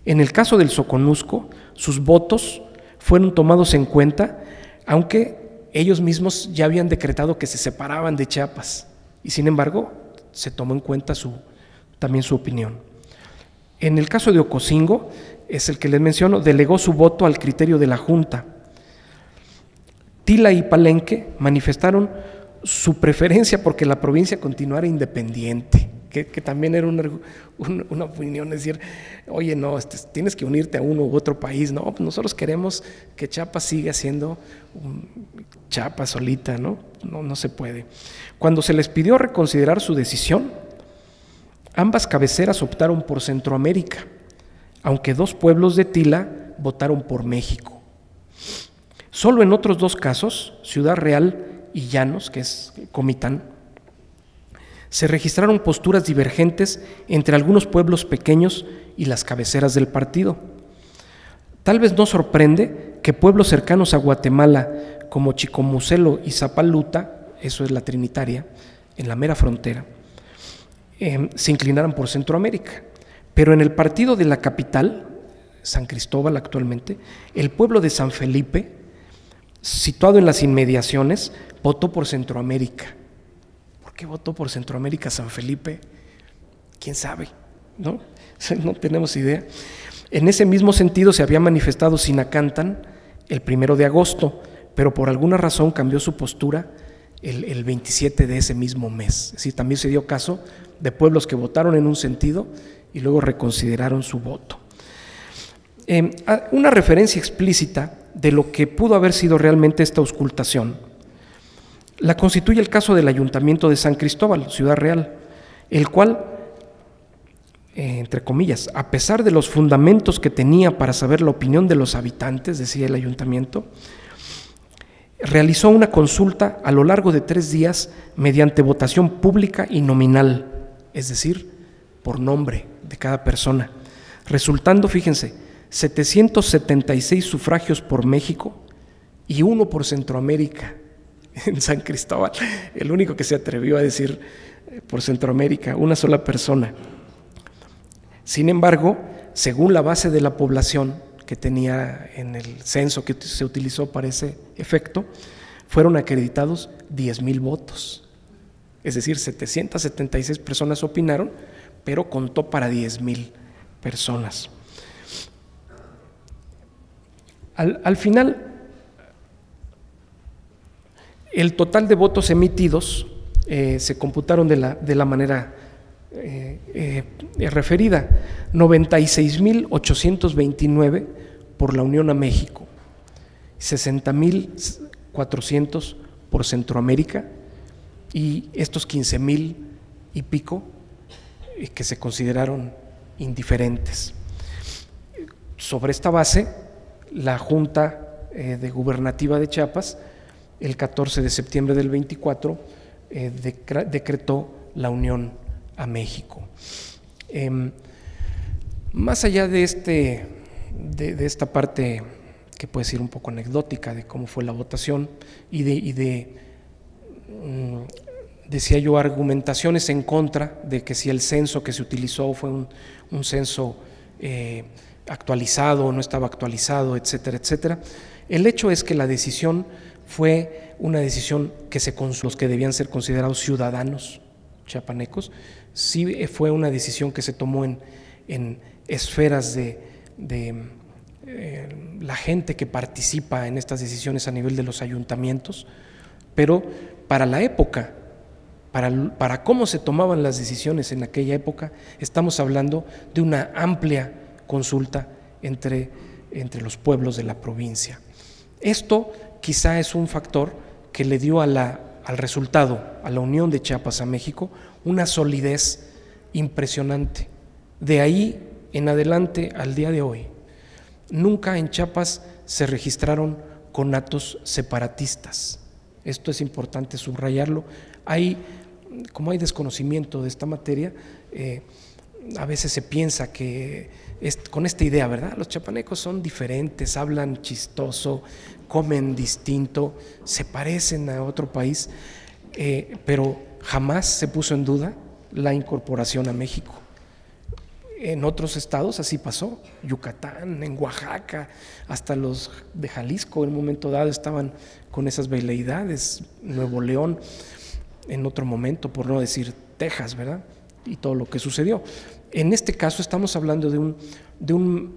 En el caso del Soconusco, sus votos fueron tomados en cuenta, aunque ellos mismos ya habían decretado que se separaban de Chiapas, y sin embargo se tomó en cuenta también su opinión. En el caso de Ocosingo, es el que les menciono, delegó su voto al criterio de la Junta. Tila y Palenque manifestaron su preferencia porque la provincia continuara independiente. que también era una opinión, es decir, oye, no, tienes que unirte a uno u otro país. No, pues nosotros queremos que Chiapas siga siendo Chiapas solita, ¿no? No se puede. Cuando se les pidió reconsiderar su decisión, ambas cabeceras optaron por Centroamérica, aunque 2 pueblos de Tila votaron por México. Solo en otros 2 casos, Ciudad Real y Llanos, que es Comitán, se registraron posturas divergentes entre algunos pueblos pequeños y las cabeceras del partido. Tal vez no sorprende que pueblos cercanos a Guatemala como Chicomucelo y Zapaluta, eso es la Trinitaria, en la mera frontera, se inclinaran por Centroamérica. Pero en el partido de la capital, San Cristóbal actualmente, el pueblo de San Felipe, situado en las inmediaciones, votó por Centroamérica. ¿Por qué votó por Centroamérica San Felipe? ¿Quién sabe? ¿No? No tenemos idea. En ese mismo sentido se había manifestado Sinacantán el 1 de agosto, pero por alguna razón cambió su postura el 27 de ese mismo mes. Es decir, también se dio caso de pueblos que votaron en un sentido y luego reconsideraron su voto. Una referencia explícita de lo que pudo haber sido realmente esta auscultación la constituye el caso del Ayuntamiento de San Cristóbal, Ciudad Real, el cual, entre comillas, a pesar de los fundamentos que tenía para saber la opinión de los habitantes, decía el ayuntamiento, realizó una consulta a lo largo de 3 días mediante votación pública y nominal, es decir, por nombre de cada persona, resultando, fíjense, 776 sufragios por México y 1 por Centroamérica. En San Cristóbal, el único que se atrevió a decir por Centroamérica, una sola persona. Sin embargo, según la base de la población que tenía en el censo que se utilizó para ese efecto, fueron acreditados 10,000 votos. Es decir, 776 personas opinaron, pero contó para 10,000 personas. Al final, el total de votos emitidos se computaron de la manera referida: 96,829 por la Unión a México, 60,400 por Centroamérica y estos 15,000 y pico que se consideraron indiferentes. Sobre esta base, la Junta Gubernativa de Chiapas, el 14 de septiembre del 24, decretó la unión a México. Más allá de esta parte que puede ser un poco anecdótica de cómo fue la votación decía yo, argumentaciones en contra de que si el censo que se utilizó fue un censo actualizado o no estaba actualizado, etcétera, etcétera. El hecho es que la decisión fue una decisión que los que debían ser considerados ciudadanos chiapanecos. Sí fue una decisión que se tomó en esferas de la gente que participa en estas decisiones a nivel de los ayuntamientos, pero para la época, para cómo se tomaban las decisiones en aquella época, estamos hablando de una amplia consulta entre los pueblos de la provincia. Esto quizá es un factor que le dio al resultado, a la unión de Chiapas a México, una solidez impresionante. De ahí en adelante al día de hoy, nunca en Chiapas se registraron conatos separatistas. Esto es importante subrayarlo. Como hay desconocimiento de esta materia, a veces se piensa que con esta idea, ¿verdad? Los chiapanecos son diferentes, hablan chistoso, comen distinto, se parecen a otro país, pero jamás se puso en duda la incorporación a México. En otros estados así pasó, Yucatán, en Oaxaca, hasta los de Jalisco en un momento dado estaban con esas veleidades, Nuevo León en otro momento, por no decir Texas, ¿verdad? Y todo lo que sucedió. En este caso estamos hablando de un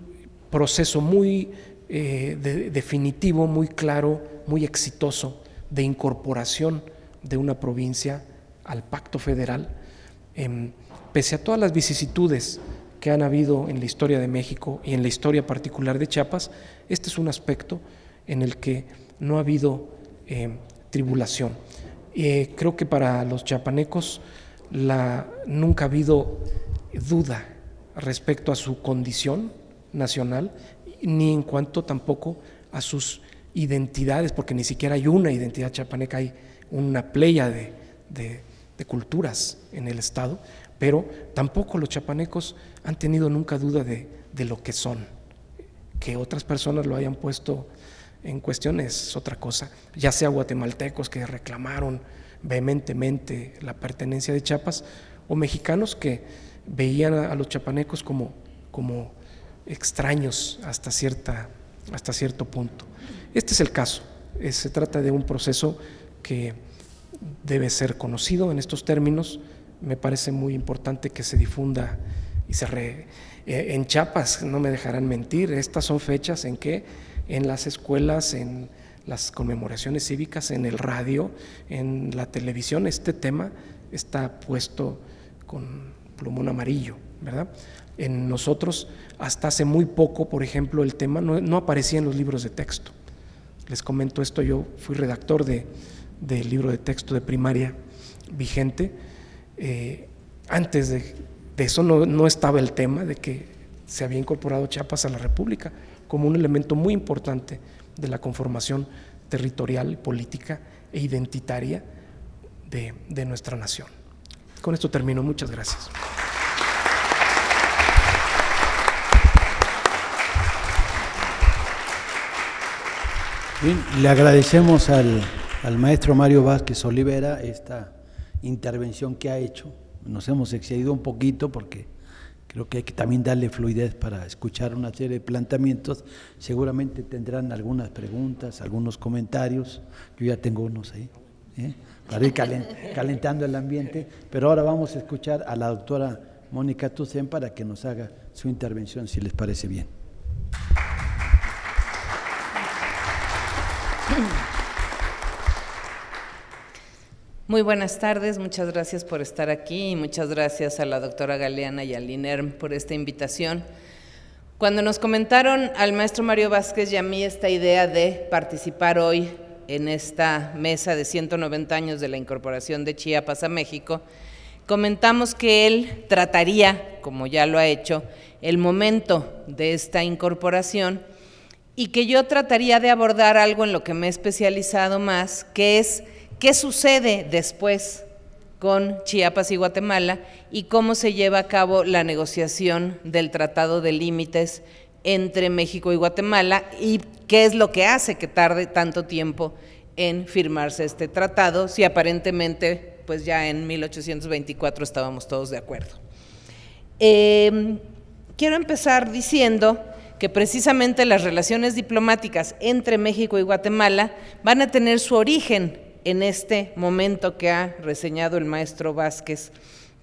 proceso muy definitivo, muy claro, muy exitoso de incorporación de una provincia al Pacto Federal, Pese a todas las vicisitudes que han habido en la historia de México y en la historia particular de Chiapas, este es un aspecto en el que no ha habido tribulación. Creo que para los chiapanecos nunca ha habido duda respecto a su condición nacional, ni en cuanto tampoco a sus identidades, porque ni siquiera hay una identidad chiapaneca, hay una playa de culturas en el estado, pero tampoco los chiapanecos han tenido nunca duda de lo que son. Que otras personas lo hayan puesto en cuestión es otra cosa, ya sea guatemaltecos que reclamaron vehementemente la pertenencia de Chiapas, o mexicanos que veían a los chiapanecos como extraños hasta cierto punto. Este es el caso, se trata de un proceso que debe ser conocido en estos términos. Me parece muy importante que se difunda y en Chiapas, no me dejarán mentir, estas son fechas en que en las escuelas, en las conmemoraciones cívicas, en el radio, en la televisión, este tema está puesto con plumón amarillo, ¿verdad? En nosotros, hasta hace muy poco, por ejemplo, el tema no aparecía en los libros de texto. Les comento esto, yo fui redactor del libro de texto de primaria vigente. Antes de eso no estaba el tema de que se había incorporado Chiapas a la República como un elemento muy importante de la conformación territorial, política e identitaria de nuestra nación. Con esto termino, muchas gracias. Bien, le agradecemos al maestro Mario Vázquez Olivera esta intervención que ha hecho. Nos hemos excedido un poquito porque creo que hay que también darle fluidez para escuchar una serie de planteamientos. Seguramente tendrán algunas preguntas, algunos comentarios. Yo ya tengo unos ahí, para ir calentando el ambiente. Pero ahora vamos a escuchar a la doctora Mónica Toussaint para que nos haga su intervención, si les parece bien. Muy buenas tardes, muchas gracias por estar aquí y muchas gracias a la doctora Galeana y al INERM por esta invitación. Cuando nos comentaron al maestro Mario Vázquez y a mí esta idea de participar hoy en esta mesa de 190 años de la incorporación de Chiapas a México, comentamos que él trataría, como ya lo ha hecho, el momento de esta incorporación y que yo trataría de abordar algo en lo que me he especializado más, que es qué sucede después con Chiapas y Guatemala y cómo se lleva a cabo la negociación del Tratado de Límites entre México y Guatemala y qué es lo que hace que tarde tanto tiempo en firmarse este tratado, si aparentemente pues ya en 1824 estábamos todos de acuerdo. Quiero empezar diciendo que precisamente las relaciones diplomáticas entre México y Guatemala van a tener su origen en este momento que ha reseñado el maestro Vázquez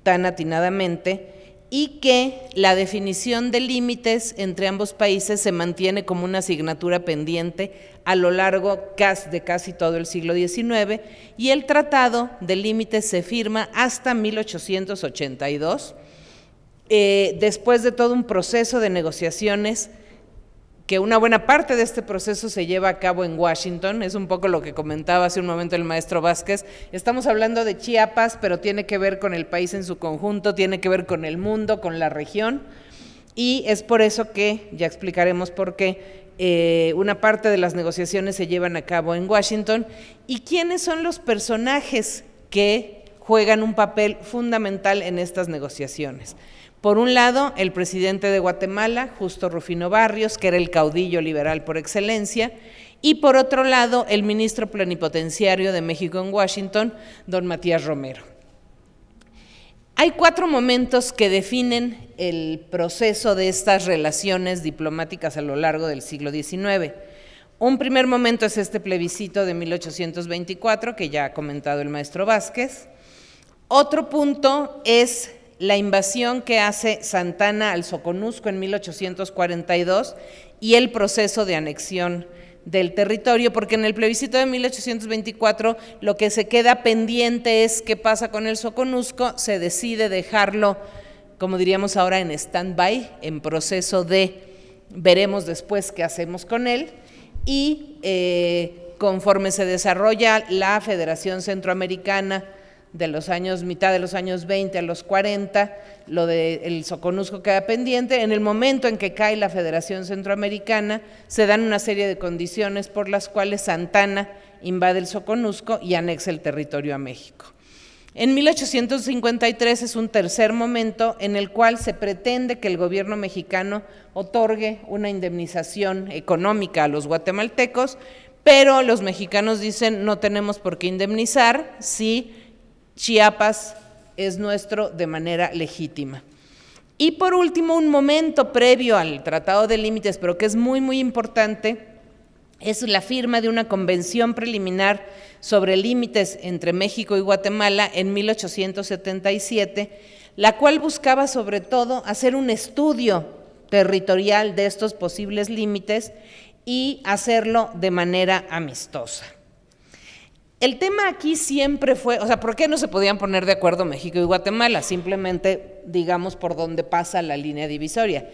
tan atinadamente, y que la definición de límites entre ambos países se mantiene como una asignatura pendiente a lo largo de casi todo el siglo XIX, y el Tratado de Límites se firma hasta 1882, después de todo un proceso de negociaciones que una buena parte de este proceso se lleva a cabo en Washington. Es un poco lo que comentaba hace un momento el maestro Vázquez. Estamos hablando de Chiapas, pero tiene que ver con el país en su conjunto, tiene que ver con el mundo, con la región, y es por eso que, ya explicaremos por qué, una parte de las negociaciones se llevan a cabo en Washington. ¿Y quiénes son los personajes que juegan un papel fundamental en estas negociaciones? Por un lado, el presidente de Guatemala, Justo Rufino Barrios, que era el caudillo liberal por excelencia, y por otro lado, el ministro plenipotenciario de México en Washington, don Matías Romero. Hay 4 momentos que definen el proceso de estas relaciones diplomáticas a lo largo del siglo XIX. Un primer momento es este plebiscito de 1824, que ya ha comentado el maestro Vázquez. Otro punto es la invasión que hace Santana al Soconusco en 1842 y el proceso de anexión del territorio, porque en el plebiscito de 1824 lo que se queda pendiente es qué pasa con el Soconusco. Se decide dejarlo, como diríamos ahora, en stand-by, en proceso de veremos después qué hacemos con él, y conforme se desarrolla la Federación Centroamericana de los años, mitad de los años 20 a los 40, lo del Soconusco queda pendiente. En el momento en que cae la Federación Centroamericana, se dan una serie de condiciones por las cuales Santa Anna invade el Soconusco y anexa el territorio a México. En 1853 es un tercer momento en el cual se pretende que el gobierno mexicano otorgue una indemnización económica a los guatemaltecos, pero los mexicanos dicen no tenemos por qué indemnizar si Chiapas es nuestro de manera legítima. Y por último, un momento previo al Tratado de Límites, pero que es muy, muy importante, es la firma de una convención preliminar sobre límites entre México y Guatemala en 1877, la cual buscaba sobre todo hacer un estudio territorial de estos posibles límites y hacerlo de manera amistosa. El tema aquí siempre fue, o sea, ¿por qué no se podían poner de acuerdo México y Guatemala? Simplemente, digamos, por dónde pasa la línea divisoria.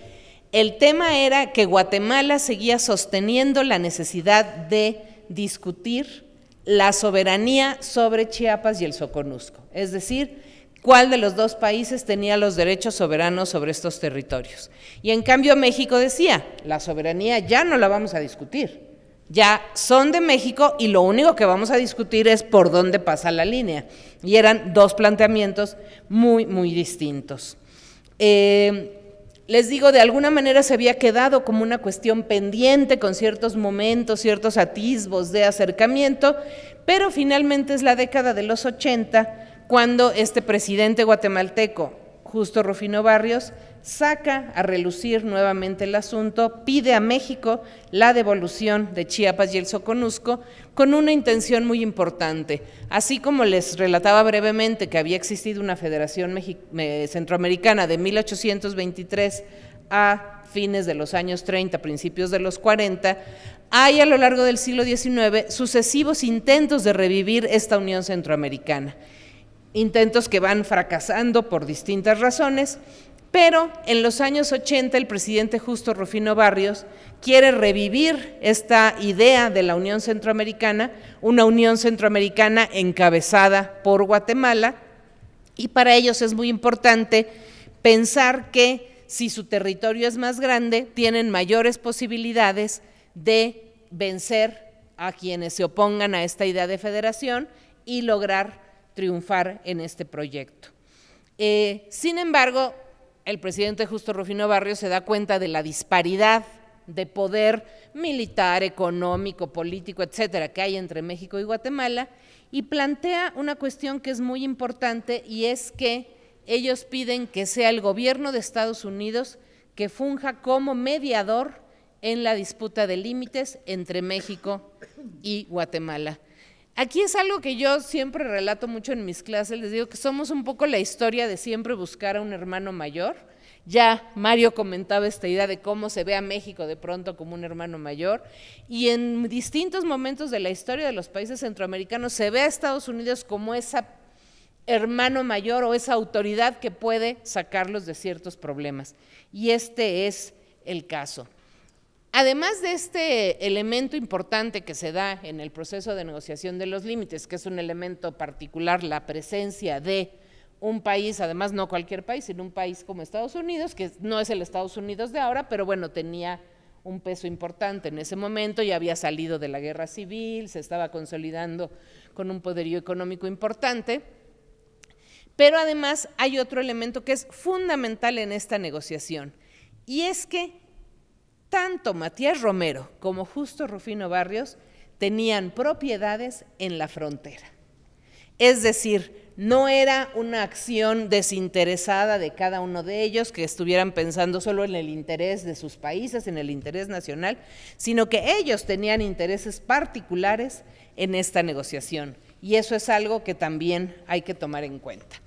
El tema era que Guatemala seguía sosteniendo la necesidad de discutir la soberanía sobre Chiapas y el Soconusco, es decir, cuál de los dos países tenía los derechos soberanos sobre estos territorios. Y en cambio México decía, la soberanía ya no la vamos a discutir, ya son de México y lo único que vamos a discutir es por dónde pasa la línea. Y eran dos planteamientos muy, muy distintos. Les digo, de alguna manera se había quedado como una cuestión pendiente con ciertos momentos, ciertos atisbos de acercamiento, pero finalmente es la década de los 80 cuando este presidente guatemalteco, Justo Rufino Barrios, saca a relucir nuevamente el asunto, pide a México la devolución de Chiapas y el Soconusco con una intención muy importante. Así como les relataba brevemente que había existido una Federación Centroamericana de 1823 a fines de los años 30, principios de los 40, hay a lo largo del siglo XIX sucesivos intentos de revivir esta Unión Centroamericana, intentos que van fracasando por distintas razones. Pero en los años 80 el presidente Justo Rufino Barrios quiere revivir esta idea de la Unión Centroamericana, una Unión Centroamericana encabezada por Guatemala, y para ellos es muy importante pensar que si su territorio es más grande, tienen mayores posibilidades de vencer a quienes se opongan a esta idea de federación y lograr triunfar en este proyecto. Sin embargo, el presidente Justo Rufino Barrios se da cuenta de la disparidad de poder militar, económico, político, etcétera, que hay entre México y Guatemala, y plantea una cuestión que es muy importante, y es que ellos piden que sea el gobierno de Estados Unidos que funja como mediador en la disputa de límites entre México y Guatemala. Aquí es algo que yo siempre relato mucho en mis clases, les digo que somos un poco la historia de siempre buscar a un hermano mayor. Ya Mario comentaba esta idea de cómo se ve a México de pronto como un hermano mayor, y en distintos momentos de la historia de los países centroamericanos se ve a Estados Unidos como ese hermano mayor o esa autoridad que puede sacarlos de ciertos problemas, y este es el caso. Además de este elemento importante que se da en el proceso de negociación de los límites, que es un elemento particular, la presencia de un país, además no cualquier país, sino un país como Estados Unidos, que no es el Estados Unidos de ahora, pero bueno, tenía un peso importante en ese momento, ya había salido de la guerra civil, se estaba consolidando con un poderío económico importante, pero además hay otro elemento que es fundamental en esta negociación, y es que tanto Matías Romero como Justo Rufino Barrios tenían propiedades en la frontera. Es decir, no era una acción desinteresada de cada uno de ellos, que estuvieran pensando solo en el interés de sus países, en el interés nacional, sino que ellos tenían intereses particulares en esta negociación. Y eso es algo que también hay que tomar en cuenta.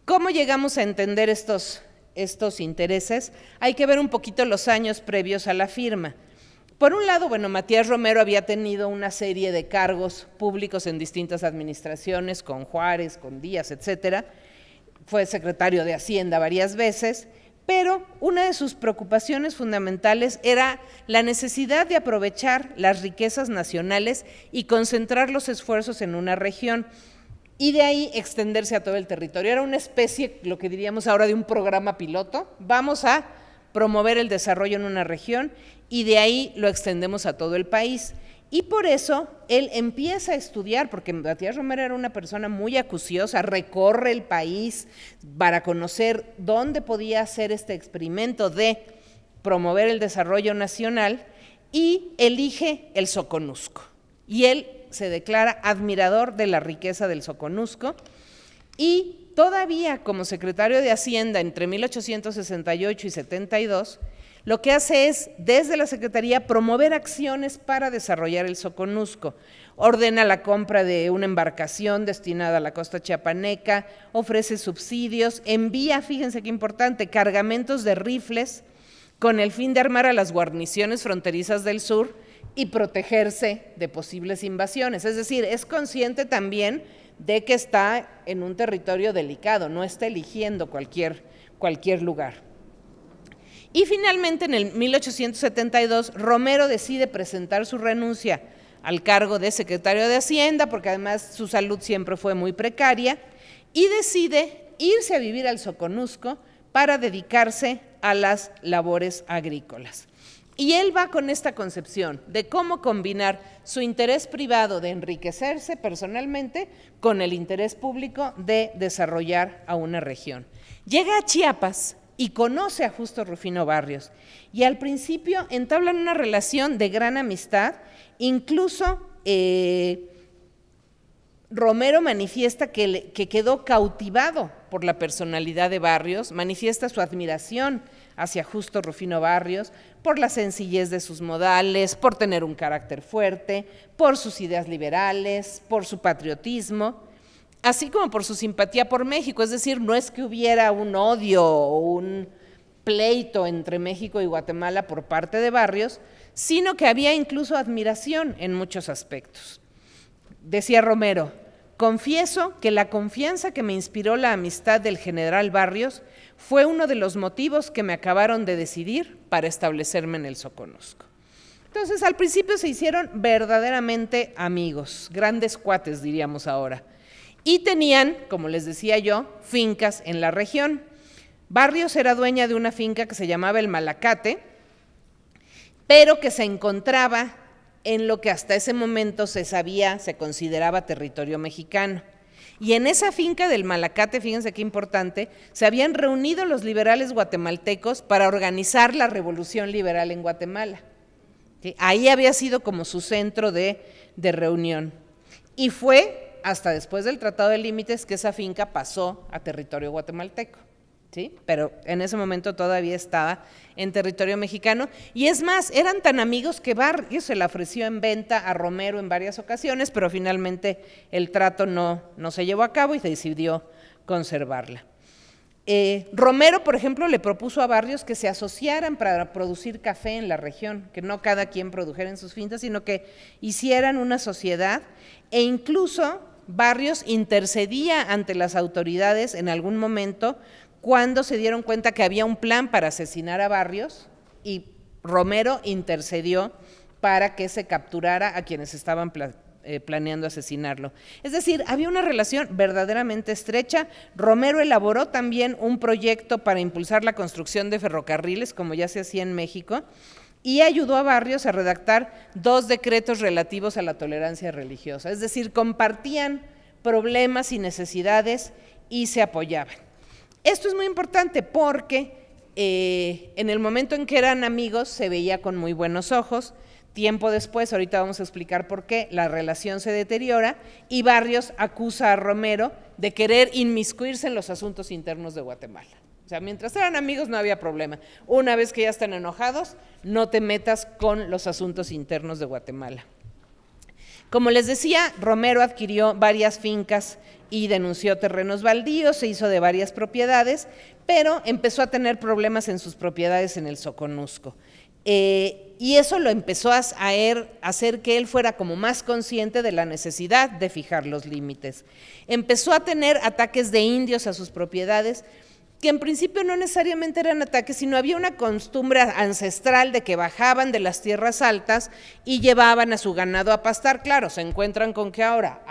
¿Cómo llegamos a entender estos intereses? Hay que ver un poquito los años previos a la firma. Por un lado, bueno, Matías Romero había tenido una serie de cargos públicos en distintas administraciones, con Juárez, con Díaz, etcétera. Fue secretario de Hacienda varias veces, pero una de sus preocupaciones fundamentales era la necesidad de aprovechar las riquezas nacionales y concentrar los esfuerzos en una región, y de ahí extenderse a todo el territorio. Era una especie, lo que diríamos ahora, de un programa piloto. Vamos a promover el desarrollo en una región y de ahí lo extendemos a todo el país. Y por eso él empieza a estudiar, porque Matías Romero era una persona muy acuciosa, recorre el país para conocer dónde podía hacer este experimento de promover el desarrollo nacional, y elige el Soconusco. Y él se declara admirador de la riqueza del Soconusco, y todavía como secretario de Hacienda entre 1868 y 72, lo que hace es, desde la Secretaría, promover acciones para desarrollar el Soconusco. Ordena la compra de una embarcación destinada a la costa chiapaneca, ofrece subsidios, envía, fíjense qué importante, cargamentos de rifles con el fin de armar a las guarniciones fronterizas del sur y protegerse de posibles invasiones. Es decir, es consciente también de que está en un territorio delicado, no está eligiendo cualquier lugar. Y finalmente, en el 1872, Romero decide presentar su renuncia al cargo de secretario de Hacienda, porque además su salud siempre fue muy precaria, y decide irse a vivir al Soconusco para dedicarse a las labores agrícolas. Y él va con esta concepción de cómo combinar su interés privado de enriquecerse personalmente con el interés público de desarrollar a una región. Llega a Chiapas y conoce a Justo Rufino Barrios, y al principio entablan una relación de gran amistad. Incluso Romero manifiesta que quedó cautivado por la personalidad de Barrios, manifiesta su admiración hacia Justo Rufino Barrios por la sencillez de sus modales, por tener un carácter fuerte, por sus ideas liberales, por su patriotismo, así como por su simpatía por México. Es decir, no es que hubiera un odio o un pleito entre México y Guatemala por parte de Barrios, sino que había incluso admiración en muchos aspectos. Decía Romero: confieso que la confianza que me inspiró la amistad del general Barrios fue uno de los motivos que me acabaron de decidir para establecerme en el Soconusco. Entonces, al principio se hicieron verdaderamente amigos, grandes cuates, diríamos ahora. Y tenían, como les decía yo, fincas en la región. Barrios era dueña de una finca que se llamaba El Malacate, pero que se encontraba en lo que hasta ese momento se consideraba territorio mexicano. Y en esa finca del Malacate, fíjense qué importante, se habían reunido los liberales guatemaltecos para organizar la revolución liberal en Guatemala. ¿Sí? Ahí había sido como su centro de reunión. Y fue hasta después del Tratado de Límites que esa finca pasó a territorio guatemalteco, ¿sí? Pero en ese momento todavía estaba en territorio mexicano. Y es más, eran tan amigos que Barrios se la ofreció en venta a Romero en varias ocasiones, pero finalmente el trato no se llevó a cabo y se decidió conservarla. Romero, por ejemplo, le propuso a Barrios que se asociaran para producir café en la región, que no cada quien produjera en sus fincas, sino que hicieran una sociedad, e incluso Barrios intercedía ante las autoridades en algún momento cuando se dieron cuenta que había un plan para asesinar a Barrios, y Romero intercedió para que se capturara a quienes estaban planeando asesinarlo. Es decir, había una relación verdaderamente estrecha. Romero elaboró también un proyecto para impulsar la construcción de ferrocarriles, como ya se hacía en México, y ayudó a Barrios a redactar 2 decretos relativos a la tolerancia religiosa. Es decir, compartían problemas y necesidades y se apoyaban. Esto es muy importante porque en el momento en que eran amigos se veía con muy buenos ojos. Tiempo después, ahorita vamos a explicar por qué, la relación se deteriora y Barrios acusa a Romero de querer inmiscuirse en los asuntos internos de Guatemala. O sea, mientras eran amigos no había problema. Una vez que ya están enojados, no te metas con los asuntos internos de Guatemala. Como les decía, Romero adquirió varias fincas y denunció terrenos baldíos, se hizo de varias propiedades, pero empezó a tener problemas en sus propiedades en el Soconusco. y eso lo empezó a hacer que él fuera como más consciente de la necesidad de fijar los límites. Empezó a tener ataques de indios a sus propiedades, que en principio no necesariamente eran ataques, sino había una costumbre ancestral de que bajaban de las tierras altas y llevaban a su ganado a pastar. Claro, se encuentran con que ahora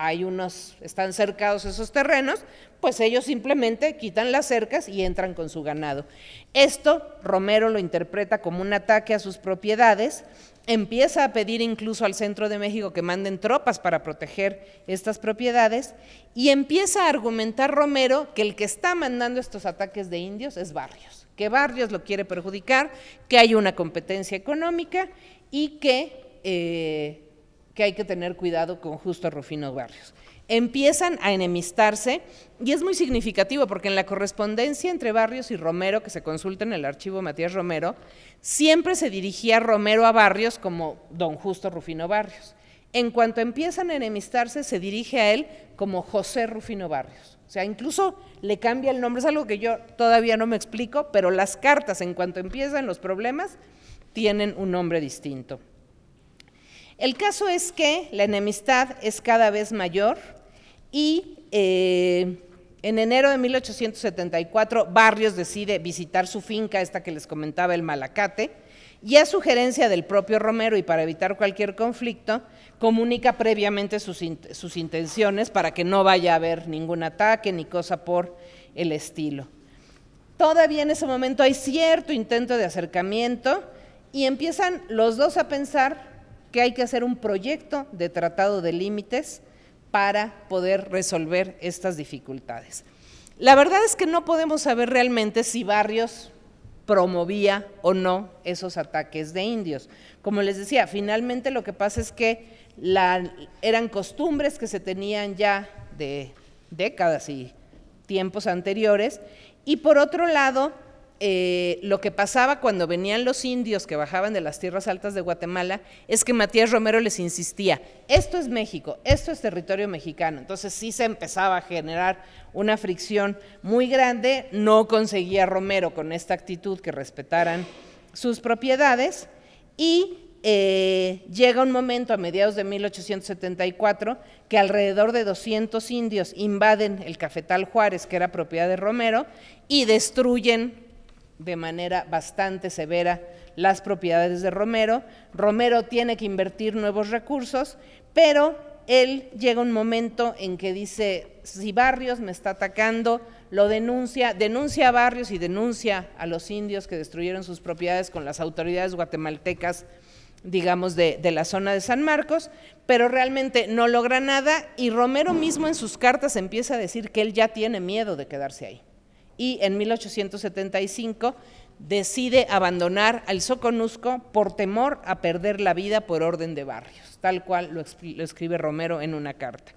están cercados esos terrenos, pues ellos simplemente quitan las cercas y entran con su ganado. Esto Romero lo interpreta como un ataque a sus propiedades, empieza a pedir incluso al Centro de México que manden tropas para proteger estas propiedades y empieza a argumentar Romero que el que está mandando estos ataques de indios es Barrios, que Barrios lo quiere perjudicar, que hay una competencia económica y que hay que tener cuidado con Justo Rufino Barrios. Empiezan a enemistarse y es muy significativo porque en la correspondencia entre Barrios y Romero, que se consulta en el archivo Matías Romero, siempre se dirigía Romero a Barrios como don Justo Rufino Barrios. En cuanto empiezan a enemistarse, se dirige a él como José Rufino Barrios. O sea, incluso le cambia el nombre, es algo que yo todavía no me explico, pero las cartas, en cuanto empiezan los problemas, tienen un nombre distinto. El caso es que la enemistad es cada vez mayor y en enero de 1874 Barrios decide visitar su finca, esta que les comentaba, el Malacate, y a sugerencia del propio Romero y para evitar cualquier conflicto, comunica previamente sus intenciones para que no vaya a haber ningún ataque ni cosa por el estilo. Todavía en ese momento hay cierto intento de acercamiento y empiezan los dos a pensar que hay que hacer un proyecto de tratado de límites para poder resolver estas dificultades. La verdad es que no podemos saber realmente si Barrios promovía o no esos ataques de indios. Como les decía, finalmente lo que pasa es que eran costumbres que se tenían ya de décadas y tiempos anteriores, y por otro lado, lo que pasaba cuando venían los indios que bajaban de las tierras altas de Guatemala es que Matías Romero les insistía, esto es México, esto es territorio mexicano. Entonces sí se empezaba a generar una fricción muy grande, no conseguía Romero con esta actitud que respetaran sus propiedades y llega un momento a mediados de 1874 que alrededor de 200 indios invaden el Cafetal Juárez, que era propiedad de Romero, y destruyen de manera bastante severa las propiedades de Romero. Romero tiene que invertir nuevos recursos, pero él llega un momento en que dice, si Barrios me está atacando, lo denuncia a Barrios y denuncia a los indios que destruyeron sus propiedades con las autoridades guatemaltecas, digamos, de la zona de San Marcos, pero realmente no logra nada y Romero mismo en sus cartas empieza a decir que él ya tiene miedo de quedarse ahí. Y en 1875 decide abandonar al Soconusco por temor a perder la vida por orden de Barrios, tal cual lo escribe Romero en una carta.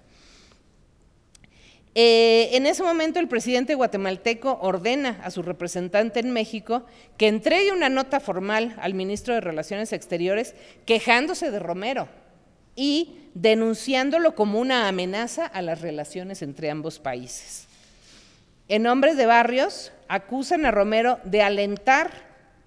En ese momento el presidente guatemalteco ordena a su representante en México que entregue una nota formal al ministro de Relaciones Exteriores quejándose de Romero y denunciándolo como una amenaza a las relaciones entre ambos países. En nombre de Barrios, acusan a Romero de alentar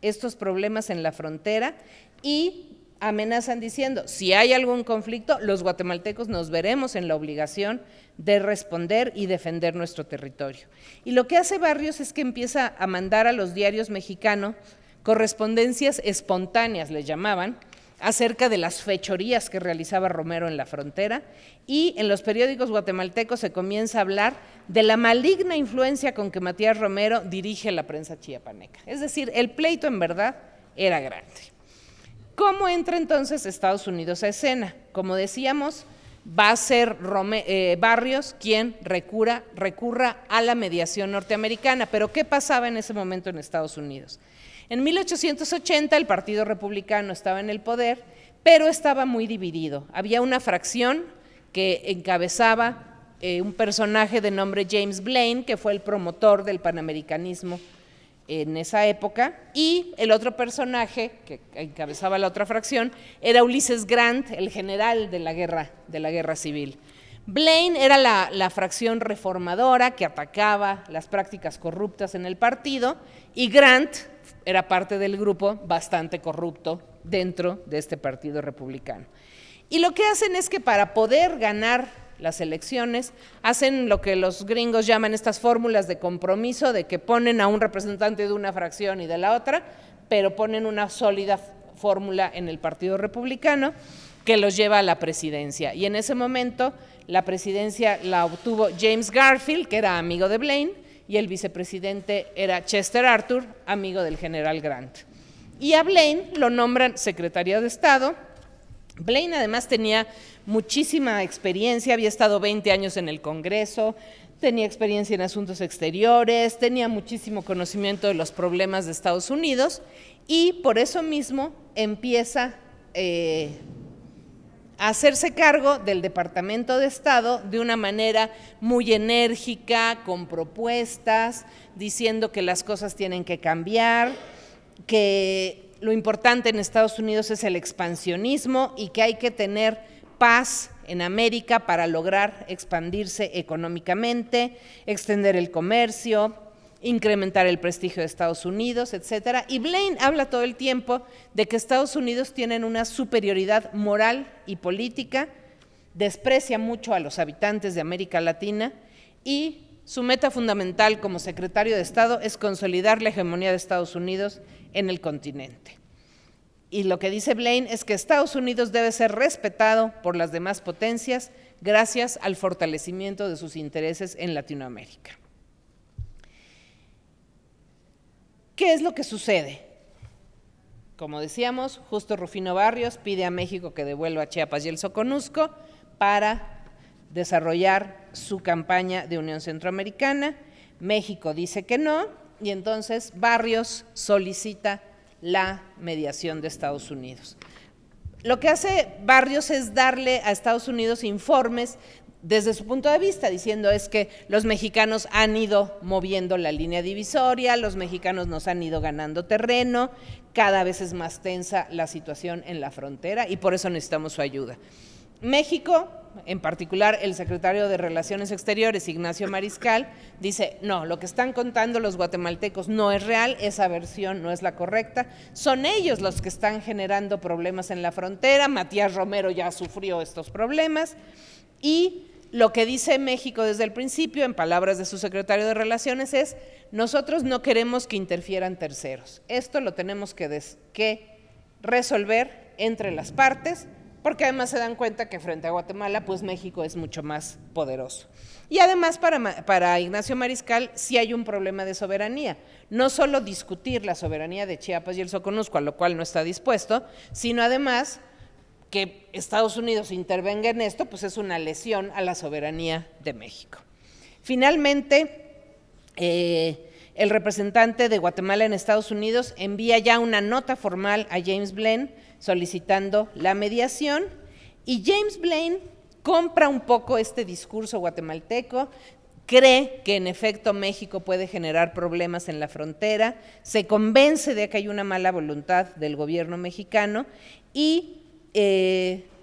estos problemas en la frontera y amenazan diciendo, si hay algún conflicto, los guatemaltecos nos veremos en la obligación de responder y defender nuestro territorio. Y lo que hace Barrios es que empieza a mandar a los diarios mexicanos correspondencias espontáneas, les llamaban, acerca de las fechorías que realizaba Romero en la frontera, y en los periódicos guatemaltecos se comienza a hablar de la maligna influencia con que Matías Romero dirige la prensa chiapaneca. Es decir, el pleito en verdad era grande. ¿Cómo entra entonces Estados Unidos a escena? Como decíamos, va a ser Barrios quien recurra a la mediación norteamericana, pero ¿qué pasaba en ese momento en Estados Unidos? En 1880 el Partido Republicano estaba en el poder, pero estaba muy dividido. Había una fracción que encabezaba un personaje de nombre James Blaine, que fue el promotor del panamericanismo en esa época, y el otro personaje que encabezaba la otra fracción era Ulysses Grant, el general de la guerra civil. Blaine era la fracción reformadora que atacaba las prácticas corruptas en el partido, y Grant era parte del grupo bastante corrupto dentro de este partido republicano. Y lo que hacen es que para poder ganar las elecciones, hacen lo que los gringos llaman estas fórmulas de compromiso, de que ponen a un representante de una fracción y de la otra, pero ponen una sólida fórmula en el Partido Republicano que los lleva a la presidencia. Y en ese momento la presidencia la obtuvo James Garfield, que era amigo de Blaine, y el vicepresidente era Chester Arthur, amigo del general Grant. Y a Blaine lo nombran secretario de Estado. Blaine además tenía muchísima experiencia, había estado 20 años en el Congreso, tenía experiencia en asuntos exteriores, tenía muchísimo conocimiento de los problemas de Estados Unidos, y por eso mismo empieza a hacerse cargo del Departamento de Estado de una manera muy enérgica, con propuestas, diciendo que las cosas tienen que cambiar, que lo importante en Estados Unidos es el expansionismo y que hay que tener paz en América para lograr expandirse económicamente, extender el comercio, incrementar el prestigio de Estados Unidos, etcétera. Y Blaine habla todo el tiempo de que Estados Unidos tienen una superioridad moral y política, desprecia mucho a los habitantes de América Latina, y su meta fundamental como secretario de Estado es consolidar la hegemonía de Estados Unidos en el continente. Y lo que dice Blaine es que Estados Unidos debe ser respetado por las demás potencias gracias al fortalecimiento de sus intereses en Latinoamérica. ¿Qué es lo que sucede? Como decíamos, Justo Rufino Barrios pide a México que devuelva Chiapas y el Soconusco para desarrollar su campaña de Unión Centroamericana. México dice que no, y entonces Barrios solicita la mediación de Estados Unidos. Lo que hace Barrios es darle a Estados Unidos informes desde su punto de vista, diciendo es que los mexicanos han ido moviendo la línea divisoria, los mexicanos nos han ido ganando terreno, cada vez es más tensa la situación en la frontera y por eso necesitamos su ayuda. México, en particular el secretario de Relaciones Exteriores, Ignacio Mariscal, dice, no, lo que están contando los guatemaltecos no es real, esa versión no es la correcta, son ellos los que están generando problemas en la frontera, Matías Romero ya sufrió estos problemas, y lo que dice México desde el principio, en palabras de su secretario de Relaciones, es, nosotros no queremos que interfieran terceros, esto lo tenemos que resolver entre las partes, porque además se dan cuenta que frente a Guatemala, pues México es mucho más poderoso. Y además para Ignacio Mariscal sí hay un problema de soberanía, no solo discutir la soberanía de Chiapas y el Soconusco, a lo cual no está dispuesto, sino además que Estados Unidos intervenga en esto, pues es una lesión a la soberanía de México. Finalmente, el representante de Guatemala en Estados Unidos envía ya una nota formal a James Blaine solicitando la mediación, y James Blaine compra un poco este discurso guatemalteco, cree que en efecto México puede generar problemas en la frontera, se convence de que hay una mala voluntad del gobierno mexicano y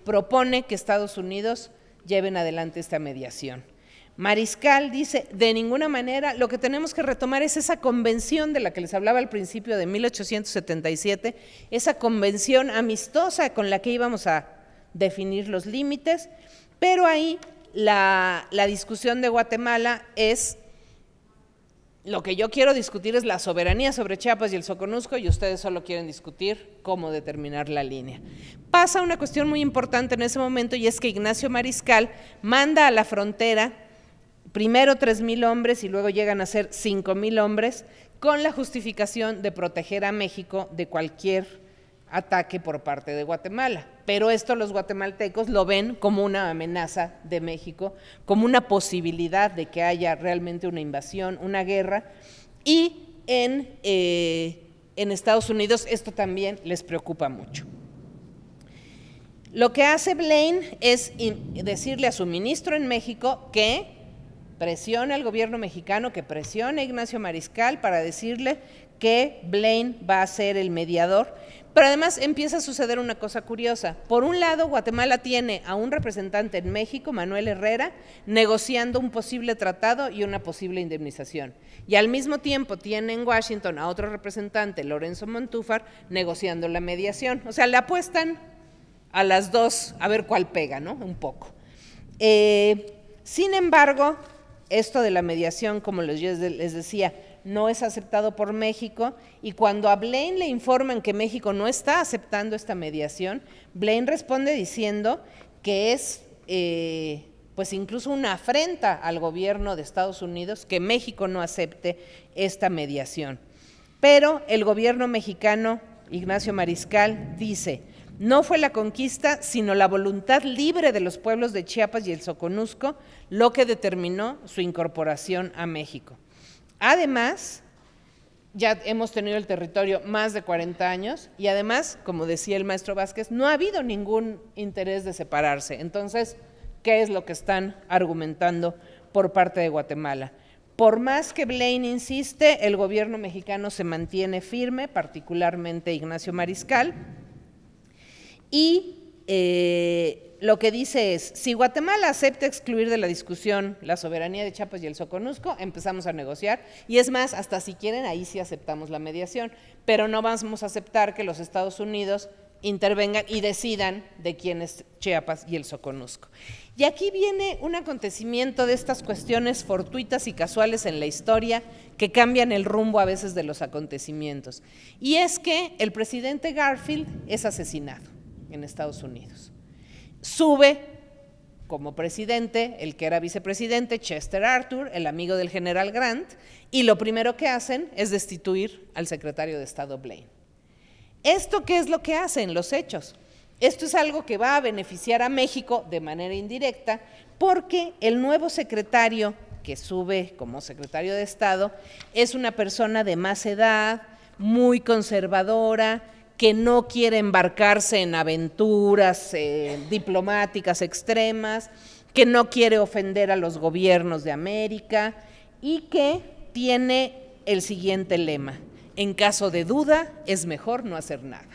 propone que Estados Unidos lleven adelante esta mediación. Mariscal dice, de ninguna manera, lo que tenemos que retomar es esa convención de la que les hablaba al principio de 1877, esa convención amistosa con la que íbamos a definir los límites, pero ahí la discusión de Guatemala es, lo que yo quiero discutir es la soberanía sobre Chiapas y el Soconusco y ustedes solo quieren discutir cómo determinar la línea. Pasa una cuestión muy importante en ese momento y es que Ignacio Mariscal manda a la frontera primero 3,000 hombres y luego llegan a ser 5,000 hombres con la justificación de proteger a México de cualquier ataque por parte de Guatemala. Pero esto los guatemaltecos lo ven como una amenaza de México, como una posibilidad de que haya realmente una invasión, una guerra, y en Estados Unidos esto también les preocupa mucho. Lo que hace Blaine es decirle a su ministro en México que presione al gobierno mexicano, que presione a Ignacio Mariscal para decirle que Blaine va a ser el mediador, Pero además empieza a suceder una cosa curiosa. Por un lado, Guatemala tiene a un representante en México, Manuel Herrera, negociando un posible tratado y una posible indemnización. Y al mismo tiempo tiene en Washington a otro representante, Lorenzo Montúfar, negociando la mediación. O sea, le apuestan a las dos a ver cuál pega, ¿no? Un poco. Sin embargo, esto de la mediación, como les decía, no es aceptado por México, y cuando a Blaine le informan que México no está aceptando esta mediación, Blaine responde diciendo que es pues incluso una afrenta al gobierno de Estados Unidos que México no acepte esta mediación. Pero el gobierno mexicano, Ignacio Mariscal, dice: no fue la conquista, sino la voluntad libre de los pueblos de Chiapas y el Soconusco lo que determinó su incorporación a México. Además, ya hemos tenido el territorio más de 40 años y además, como decía el maestro Vázquez, no ha habido ningún interés de separarse. Entonces, ¿qué es lo que están argumentando por parte de Guatemala? Por más que Blaine insiste, el gobierno mexicano se mantiene firme, particularmente Ignacio Mariscal, y lo que dice es: si Guatemala acepta excluir de la discusión la soberanía de Chiapas y el Soconusco, empezamos a negociar, y es más, hasta si quieren, ahí sí aceptamos la mediación, pero no vamos a aceptar que los Estados Unidos intervengan y decidan de quién es Chiapas y el Soconusco. Y aquí viene un acontecimiento de estas cuestiones fortuitas y casuales en la historia que cambian el rumbo a veces de los acontecimientos, y es que el presidente Garfield es asesinado en Estados Unidos. Sube como presidente el que era vicepresidente, Chester Arthur, el amigo del general Grant, y lo primero que hacen es destituir al secretario de Estado Blaine. ¿Esto qué es lo que hacen los hechos? Esto es algo que va a beneficiar a México de manera indirecta, porque el nuevo secretario que sube como secretario de Estado es una persona de más edad, muy conservadora, que no quiere embarcarse en aventuras diplomáticas extremas, que no quiere ofender a los gobiernos de América y que tiene el siguiente lema: en caso de duda es mejor no hacer nada.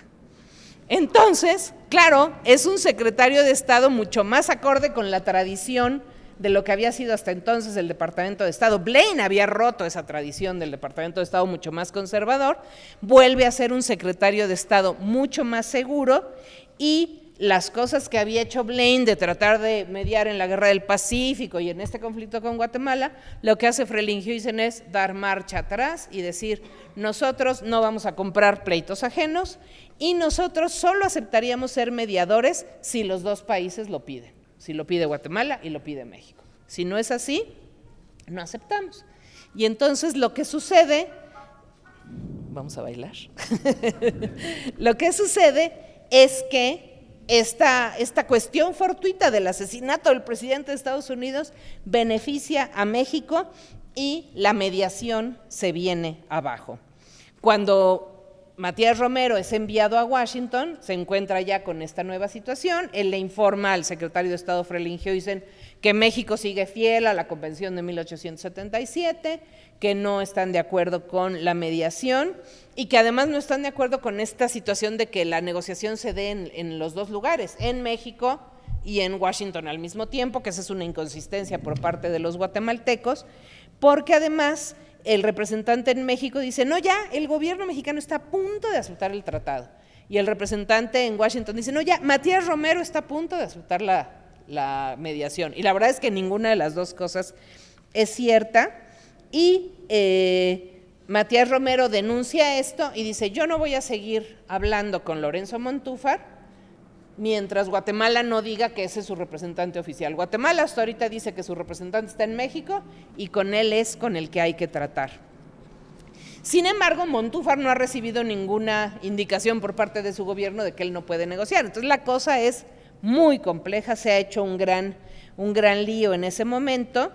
Entonces, claro, es un secretario de Estado mucho más acorde con la tradición de lo que había sido hasta entonces el Departamento de Estado. Blaine había roto esa tradición del Departamento de Estado mucho más conservador, vuelve a ser un secretario de Estado mucho más seguro, y las cosas que había hecho Blaine de tratar de mediar en la Guerra del Pacífico y en este conflicto con Guatemala, lo que hace Frelinghuysen es dar marcha atrás y decir: nosotros no vamos a comprar pleitos ajenos y nosotros solo aceptaríamos ser mediadores si los dos países lo piden. Si lo pide Guatemala y lo pide México. Si no es así, no aceptamos. Y entonces lo que sucede, vamos a bailar, lo que sucede es que esta cuestión fortuita del asesinato del presidente de Estados Unidos beneficia a México y la mediación se viene abajo. Cuando Matías Romero es enviado a Washington, se encuentra ya con esta nueva situación, él le informa al secretario de Estado Frelinghuysen que México sigue fiel a la Convención de 1877, que no están de acuerdo con la mediación y que además no están de acuerdo con esta situación de que la negociación se dé en los dos lugares, en México y en Washington al mismo tiempo, que esa es una inconsistencia por parte de los guatemaltecos, porque además el representante en México dice: no, ya, el gobierno mexicano está a punto de aceptar el tratado. Y el representante en Washington dice: no, ya, Matías Romero está a punto de aceptar la mediación. Y la verdad es que ninguna de las dos cosas es cierta. Y Matías Romero denuncia esto y dice: yo no voy a seguir hablando con Lorenzo Montúfar mientras Guatemala no diga que ese es su representante oficial. Guatemala hasta ahorita dice que su representante está en México y con él es con el que hay que tratar. Sin embargo, Montúfar no ha recibido ninguna indicación por parte de su gobierno de que él no puede negociar. Entonces la cosa es muy compleja, se ha hecho un gran lío en ese momento.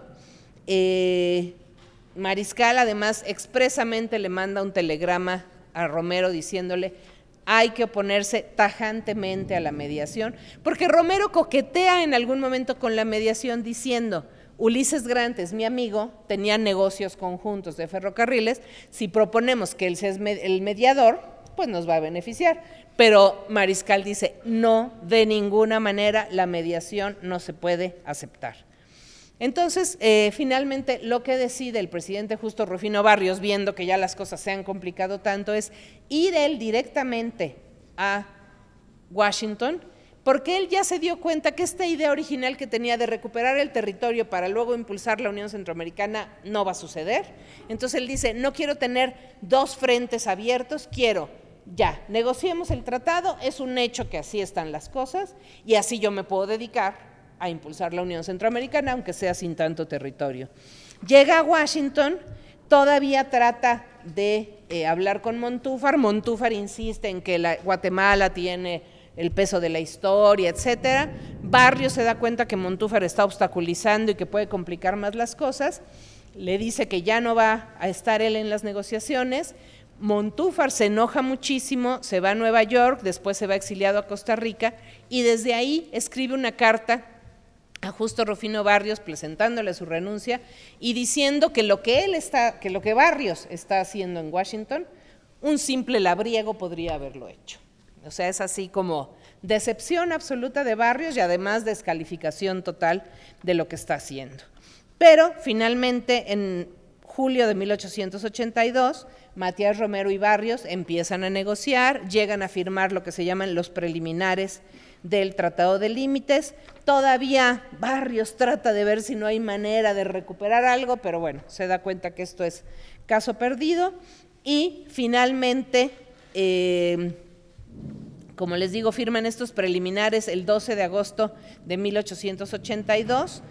Mariscal además expresamente le manda un telegrama a Romero diciéndole: hay que oponerse tajantemente a la mediación, porque Romero coquetea en algún momento con la mediación diciendo: Ulises Grant es mi amigo, tenía negocios conjuntos de ferrocarriles, si proponemos que él sea el mediador, pues nos va a beneficiar. pero Mariscal dice, no, de ninguna manera, la mediación no se puede aceptar. Entonces, finalmente, lo que decide el presidente Justo Rufino Barrios, viendo que ya las cosas se han complicado tanto, es ir él directamente a Washington, porque él ya se dio cuenta que esta idea original que tenía de recuperar el territorio para luego impulsar la Unión Centroamericana no va a suceder. Entonces él dice, no quiero tener dos frentes abiertos, quiero ya, negociemos el tratado, es un hecho que así están las cosas y así yo me puedo dedicar a impulsar la Unión Centroamericana, aunque sea sin tanto territorio. Llega a Washington, todavía trata de hablar con Montúfar. Montúfar insiste en que Guatemala tiene el peso de la historia, etcétera. Barrios se da cuenta que Montúfar está obstaculizando y que puede complicar más las cosas, le dice que ya no va a estar él en las negociaciones. Montúfar se enoja muchísimo, se va a Nueva York, después se va exiliado a Costa Rica y desde ahí escribe una carta a Justo Rufino Barrios presentándole su renuncia y diciendo que lo que Barrios está haciendo en Washington, un simple labriego podría haberlo hecho. O sea, es así como decepción absoluta de Barrios y además descalificación total de lo que está haciendo. Pero finalmente en julio de 1882, Matías Romero y Barrios empiezan a negociar, llegan a firmar lo que se llaman los preliminares del Tratado de Límites. Todavía Barrios trata de ver si no hay manera de recuperar algo, pero bueno, se da cuenta que esto es caso perdido y finalmente, como les digo, firman estos preliminares el 12 de agosto de 1882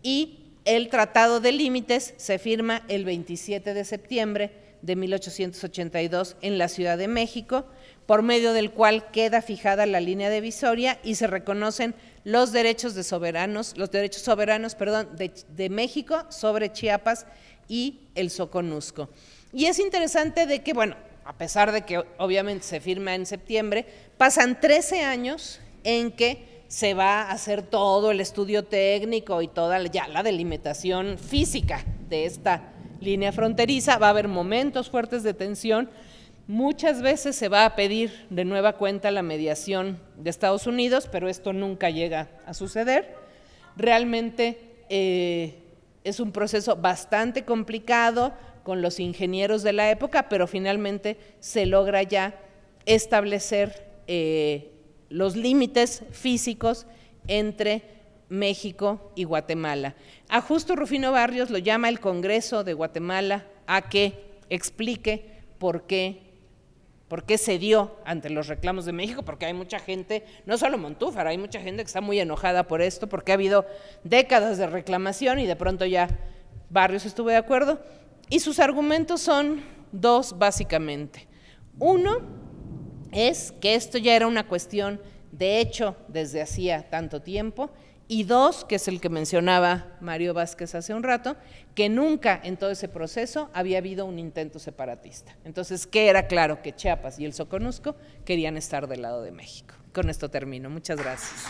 y el Tratado de Límites se firma el 27 de septiembre de 1882 en la Ciudad de México, por medio del cual queda fijada la línea divisoria y se reconocen los derechos soberanos de México sobre Chiapas y el Soconusco. Y es interesante de que, bueno, a pesar de que obviamente se firma en septiembre, pasan 13 años en que se va a hacer todo el estudio técnico y toda ya la delimitación física de esta línea fronteriza. Va a haber momentos fuertes de tensión, muchas veces se va a pedir de nueva cuenta la mediación de Estados Unidos, pero esto nunca llega a suceder. Realmente es un proceso bastante complicado con los ingenieros de la época, pero finalmente se logra ya establecer los límites físicos entre México y Guatemala. A Justo Rufino Barrios lo llama el Congreso de Guatemala a que explique por qué cedió ante los reclamos de México, porque hay mucha gente, no solo Montúfar, hay mucha gente que está muy enojada por esto, porque ha habido décadas de reclamación y de pronto ya Barrios estuvo de acuerdo. Y sus argumentos son dos básicamente. Uno es que esto ya era una cuestión de hecho desde hacía tanto tiempo, y dos, que es el que mencionaba Mario Vázquez hace un rato, que nunca en todo ese proceso había habido un intento separatista. Entonces, que era claro que Chiapas y el Soconusco querían estar del lado de México. Con esto termino. Muchas gracias.